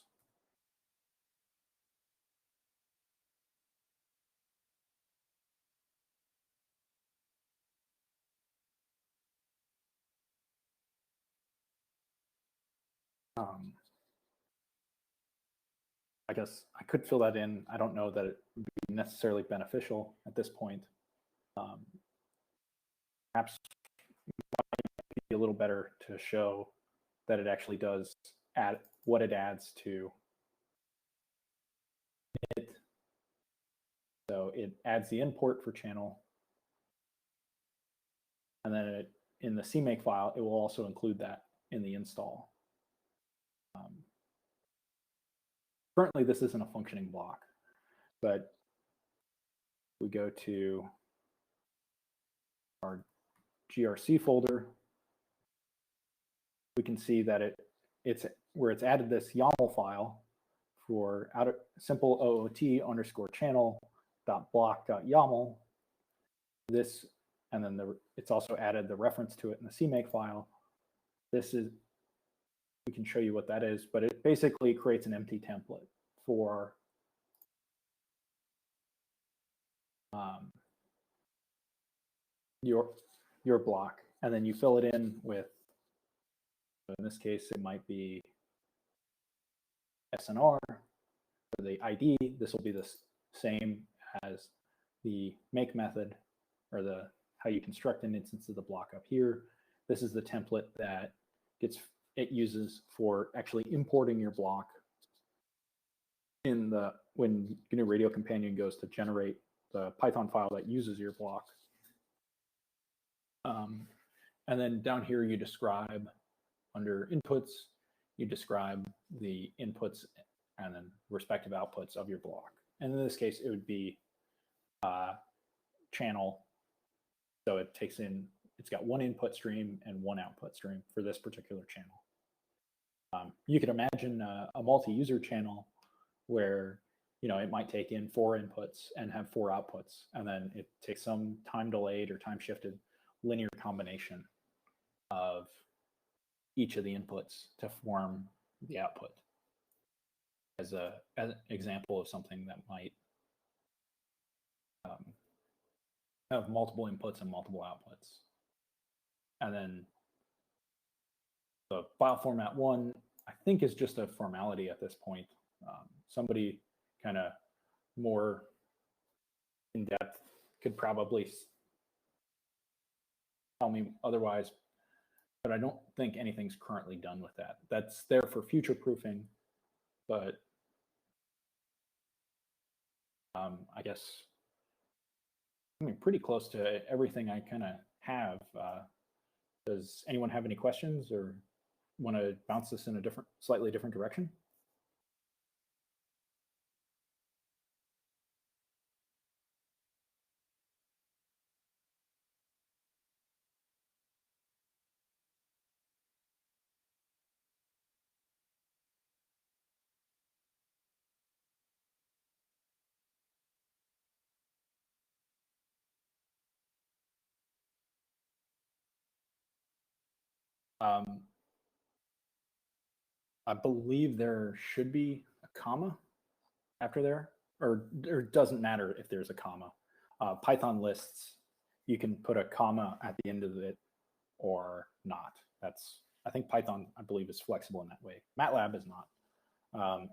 I guess I could fill that in. I don't know that it would be necessarily beneficial at this point. Perhaps it might be a little better to show that it actually does add what it adds to it. So it adds the import for channel. And then in the CMake file, it will also include that in the install. Currently, this isn't a functioning block, but we go to our GRC folder, we can see that it's where it's added this YAML file for simple OOT underscore channel dot block dot YAML. This, and then it's also added the reference to it in the CMake file. This is, we can show you what that is, but it basically creates an empty template for your block, and then you fill it in with, in this case, it might be SNR for the ID. This will be the same as the make method, or how you construct an instance of the block up here. This is the template that it uses for actually importing your block when GNU Radio Companion goes to generate the Python file that uses your block. And then down here you describe, under inputs, you describe the inputs and then respective outputs of your block. And in this case, it would be channel. So it's got one input stream and one output stream for this particular channel. You could imagine a multi-user channel where it might take in 4 inputs and have 4 outputs, and then it takes some time delayed or time shifted linear combination of each of the inputs to form the output, as an example of something that might have multiple inputs and multiple outputs. And then the file format 1, I think, is just a formality at this point. Somebody kind of more in depth could probably tell me otherwise, but I don't think anything's currently done with that. That's there for future proofing, but I guess, I mean, pretty close to everything I kind of have. Does anyone have any questions or want to bounce this in a slightly different direction? I believe there should be a comma after there, or it doesn't matter if there's a comma. Python lists, you can put a comma at the end of it or not. I think Python, I believe, is flexible in that way. MATLAB is not.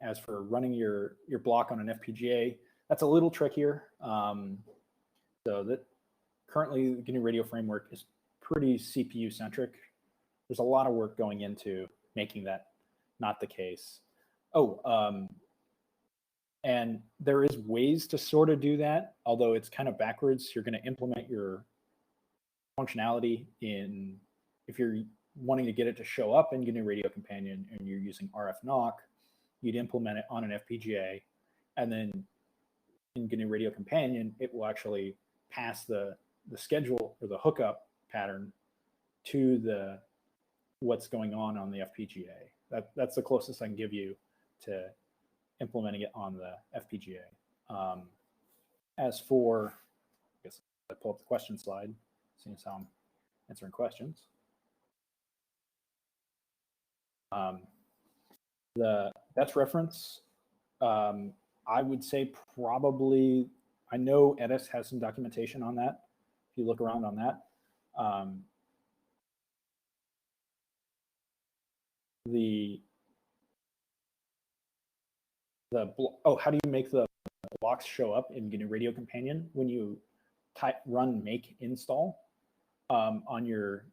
As for running your block on an FPGA, that's a little trickier. So that currently the GNU Radio framework is pretty CPU centric. There's a lot of work going into making that not the case. And there is ways to sort of do that, although it's kind of backwards. You're going to implement your functionality if you're wanting to get it to show up in GNU Radio Companion and you're using RF-NOC, you'd implement it on an FPGA, and then in GNU Radio Companion, it will actually pass the schedule or the hookup pattern to what's going on the FPGA. That's the closest I can give you to implementing it on the FPGA. As for, I guess I pull up the question slide, seeing as how I'm answering questions. The best reference, I would say probably, I know Edis has some documentation on that. If you look around on that. How do you make the blocks show up in GNU Radio Companion? When you run make install on your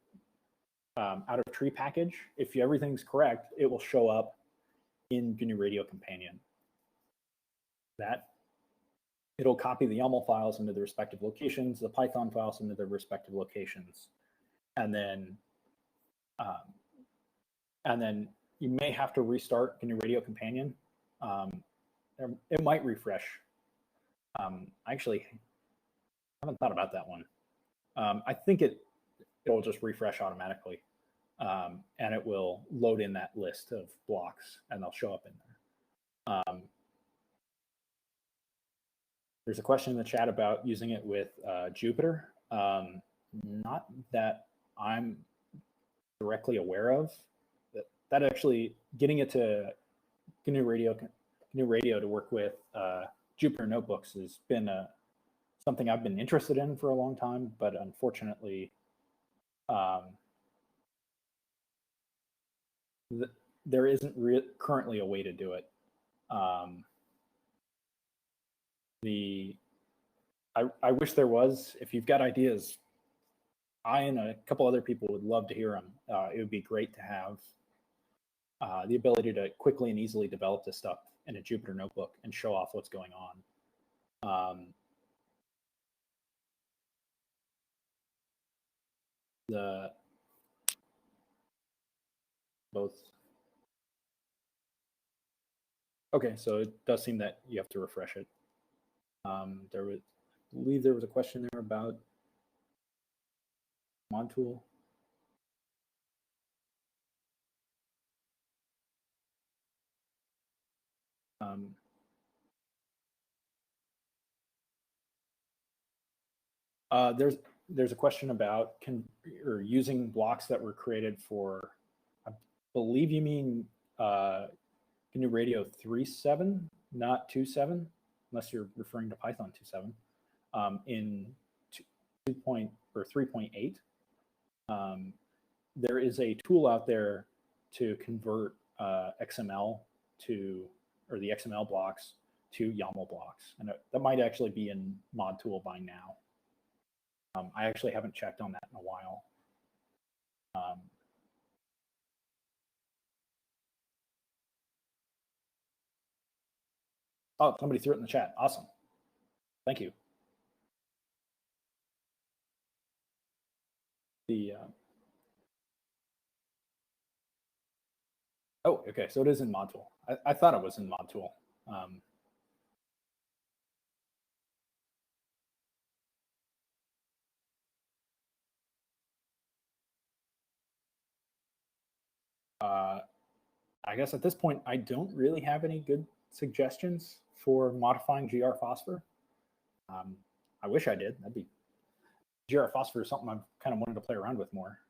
out of tree package, if everything's correct, it will show up in GNU Radio Companion. It'll copy the YAML files into the respective locations, the Python files into their respective locations, and then you may have to restart GNU Radio Companion. It might refresh. I actually haven't thought about that one. I think it'll just refresh automatically, and it will load in that list of blocks, and they'll show up in there. There's a question in the chat about using it with Jupyter. Not that I'm directly aware of. That actually, getting it to GNU Radio to work with Jupyter notebooks has been something I've been interested in for a long time, but unfortunately, there isn't currently a way to do it. I wish there was. If you've got ideas, I and a couple other people would love to hear them. It would be great to have the ability to quickly and easily develop this stuff in a Jupyter notebook and show off what's going on. Okay, so it does seem that you have to refresh it. I believe there was a question there about mod tool. There's a question about using blocks that were created for, I believe you mean GNU Radio 3.7, not 2.7, unless you're referring to Python 2.7. In 3.8, there is a tool out there to convert XML to or the XML blocks to YAML blocks. And that might actually be in mod tool by now. I actually haven't checked on that in a while. Oh, somebody threw it in the chat. Awesome. Thank you. Oh, okay, so it is in mod tool. I thought it was in mod tool. I guess at this point, I don't really have any good suggestions for modifying GR Phosphor. I wish I did. That'd be GR Phosphor is something I've kind of wanted to play around with more,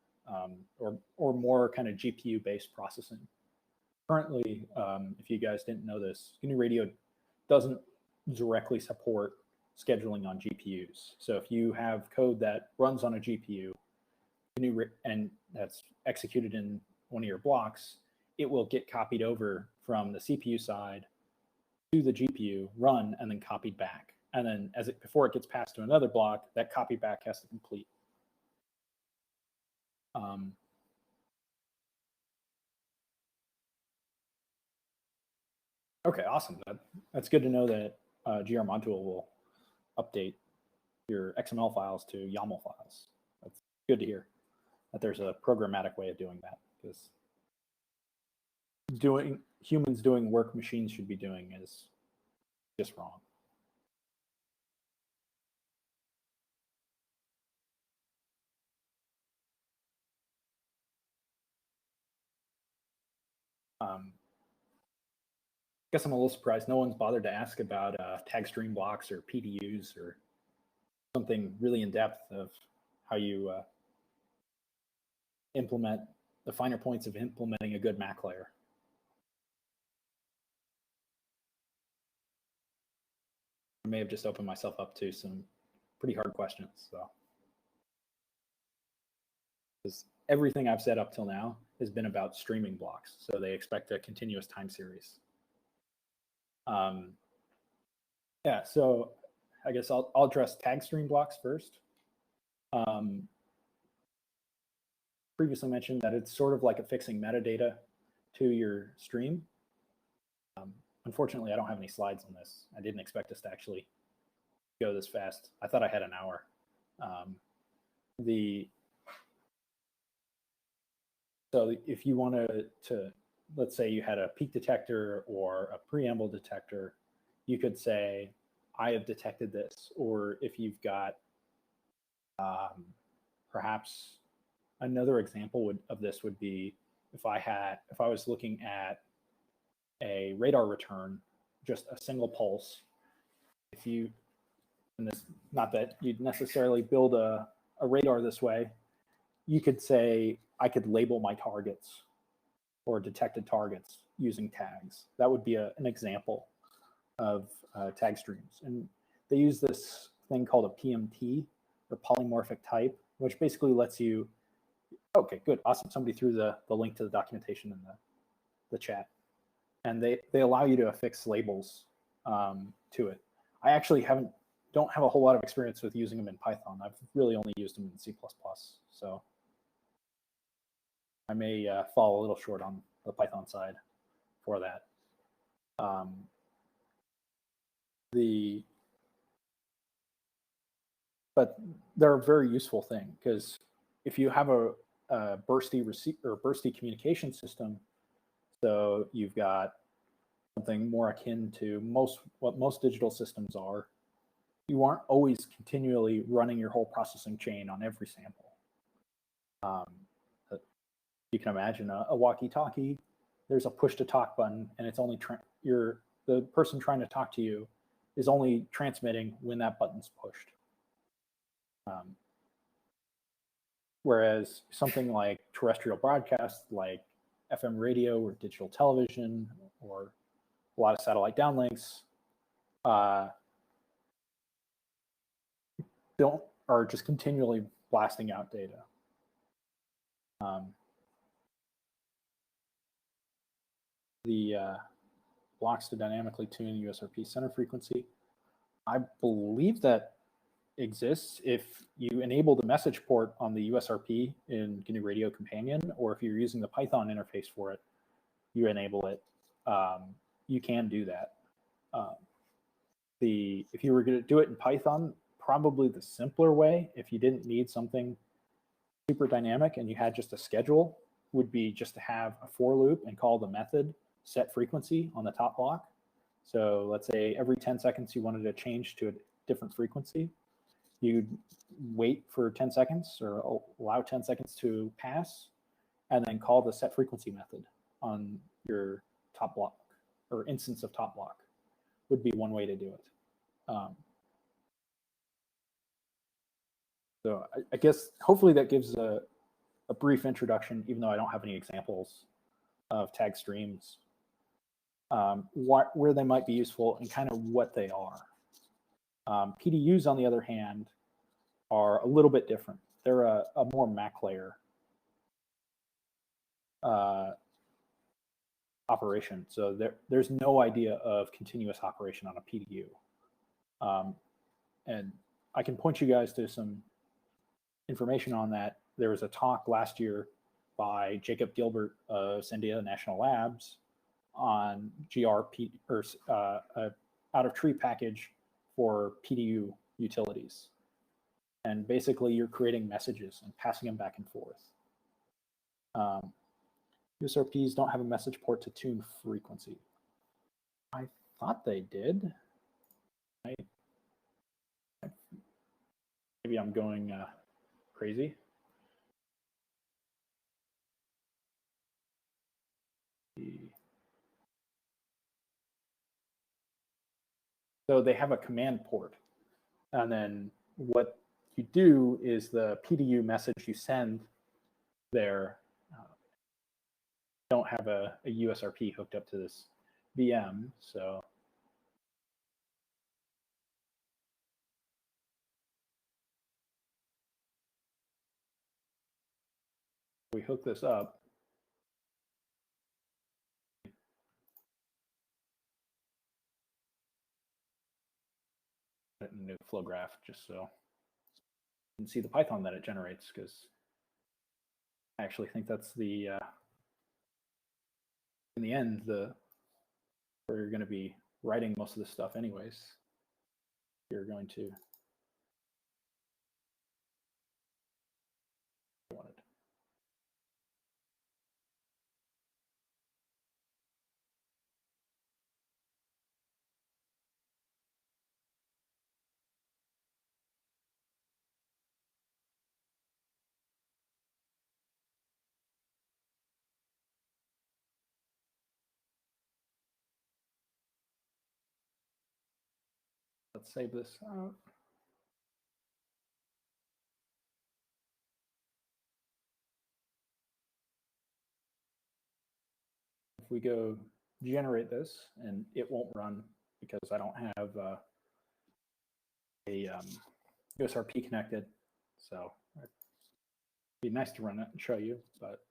or more kind of GPU-based processing. Currently, if you guys didn't know this, GNU Radio doesn't directly support scheduling on GPUs. So if you have code that runs on a GPU and that's executed in one of your blocks, it will get copied over from the CPU side to the GPU, run, and then copied back. And then before it gets passed to another block, that copy back has to complete. Okay, awesome. That's good to know that GR module will update your XML files to YAML files. That's good to hear that there's a programmatic way of doing that, because humans doing work machines should be doing is just wrong. I guess I'm a little surprised no one's bothered to ask about tag stream blocks or PDUs or something really in depth of how you implement the finer points of implementing a good Mac layer. I may have just opened myself up to some pretty hard questions. So, because everything I've said up till now has been about streaming blocks, so they expect a continuous time series. Yeah, so I guess I'll address tag stream blocks first. Previously mentioned that it's sort of like affixing metadata to your stream. Unfortunately, I don't have any slides on this. I didn't expect us to actually go this fast. I thought I had an hour. So if you want to, let's say you had a peak detector or a preamble detector, you could say, I have detected this. Or if you've got perhaps another example of this would be if I was looking at a radar return, just a single pulse. Not that you'd necessarily build a radar this way, you could say, I could label my targets or detected targets using tags. That would be an example of tag streams. And they use this thing called a PMT, or polymorphic type, which basically lets you, okay, good, awesome. Somebody threw the link to the documentation in the chat. And they allow you to affix labels to it. I actually don't have a whole lot of experience with using them in Python. I've really only used them in C++. So I may fall a little short on the Python side for that. But they're a very useful thing, because if you have a bursty communication system, so you've got something more akin to what most digital systems are, you aren't always continually running your whole processing chain on every sample. You can imagine a walkie-talkie. There's a push-to-talk button, and it's only the person trying to talk to you is only transmitting when that button's pushed. Whereas something like terrestrial broadcast, like FM radio or digital television, or a lot of satellite downlinks, are just continually blasting out data. blocks to dynamically tune USRP center frequency. I believe that exists if you enable the message port on the USRP in GNU Radio Companion, or if you're using the Python interface for it, you enable it. You can do that. If you were going to do it in Python, probably the simpler way, if you didn't need something super dynamic and you had just a schedule, would be just to have a for loop and call the method set frequency on the top block. So let's say every 10 seconds you wanted to change to a different frequency. You'd wait for 10 seconds or allow 10 seconds to pass, and then call the set frequency method on your top block or instance of top block would be one way to do it. So I guess hopefully that gives a brief introduction, even though I don't have any examples of tag streams, where they might be useful and kind of what they are. PDUs, on the other hand, are a little bit different. They're a more Mac layer operation. So there's no idea of continuous operation on a PDU. And I can point you guys to some information on that. There was a talk last year by Jacob Gilbert of Sandia National Labs on GRP, or out of tree package for PDU utilities. And basically you're creating messages and passing them back and forth. USRPs don't have a message port to tune frequency. I thought they did. Maybe I'm going crazy. So they have a command port. And then what you do is the PDU message you send there don't have a USRP hooked up to this VM. So we hook this up. A new flow graph just so you can see the Python that it generates, because I actually think that's the in the end where you're going to be writing most of this stuff anyways. You're going to want it. Let's save this out. If we go generate this, and it won't run because I don't have a USRP connected. So it'd be nice to run it and show you, but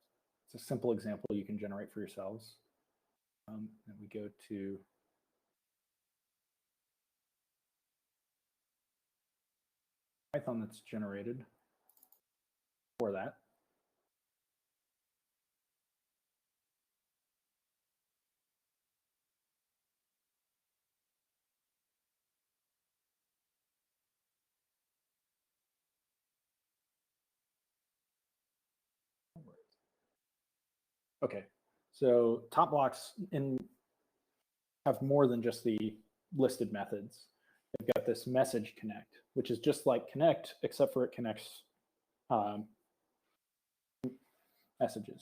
it's a simple example you can generate for yourselves. And we go to Python that's generated for that. Okay, so top blocks have more than just the listed methods. They've got this message connect, which is just like connect, except for it connects messages.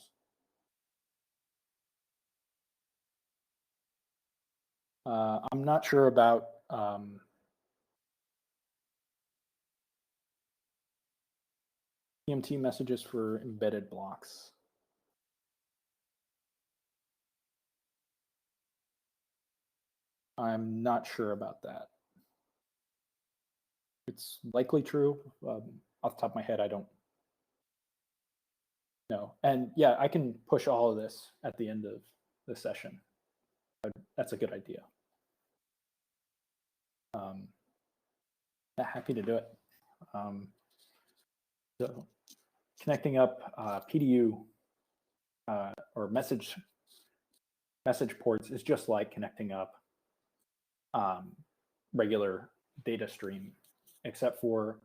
I'm not sure about EMT messages for embedded blocks. I'm not sure about that. It's likely true. Off the top of my head, I don't know. And yeah, I can push all of this at the end of the session. That's a good idea. Happy to do it. So connecting up PDU or message ports is just like connecting up regular data stream, except for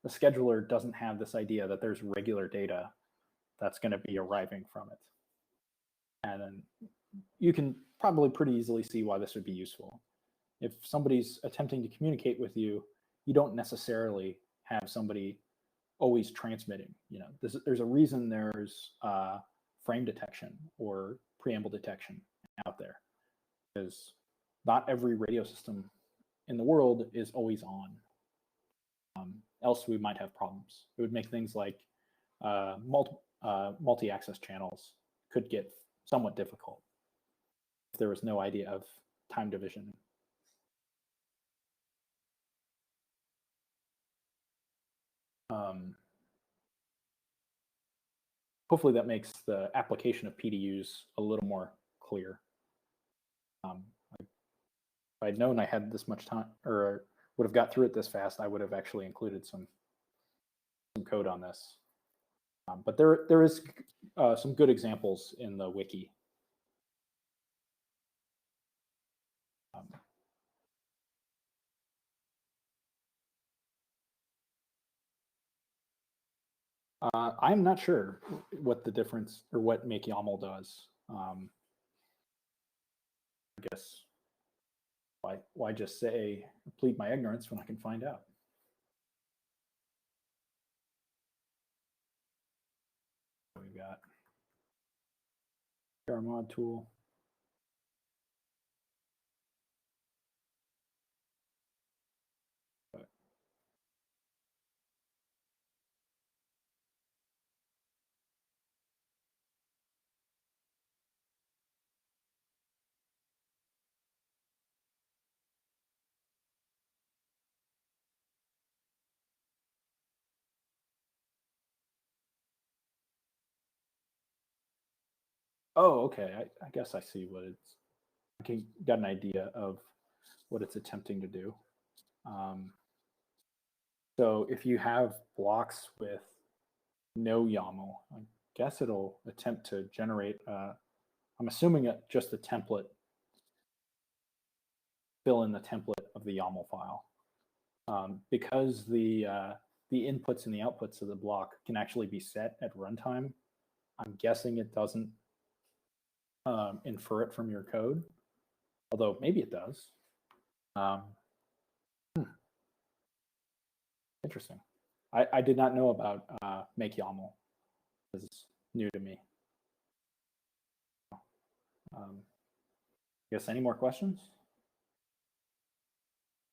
the scheduler doesn't have this idea that there's regular data that's going to be arriving from it. And then you can probably pretty easily see why this would be useful. If somebody's attempting to communicate with you, you don't necessarily have somebody always transmitting. You know, there's a reason there's frame detection or preamble detection out there, because not every radio system in the world is always on. Else we might have problems. It would make things like multi-access channels could get somewhat difficult if there was no idea of time division. Hopefully that makes the application of PDUs a little more clear. If I'd known I had this much time, or would have got through it this fast, I would have actually included some code on this. But there is some good examples in the wiki. I'm not sure what the difference or what make YAML does. I guess why just say plead my ignorance when I can find out? We've got our mod tool. Oh, okay. I guess I see what it's. I got an idea of what it's attempting to do. So if you have blocks with no YAML, I guess it'll attempt to generate. I'm assuming just a template. Fill in the template of the YAML file, because the inputs and the outputs of the block can actually be set at runtime. I'm guessing it doesn't infer it from your code, although maybe it does. Interesting. I did not know about make YAML. This is new to me. I guess any more questions?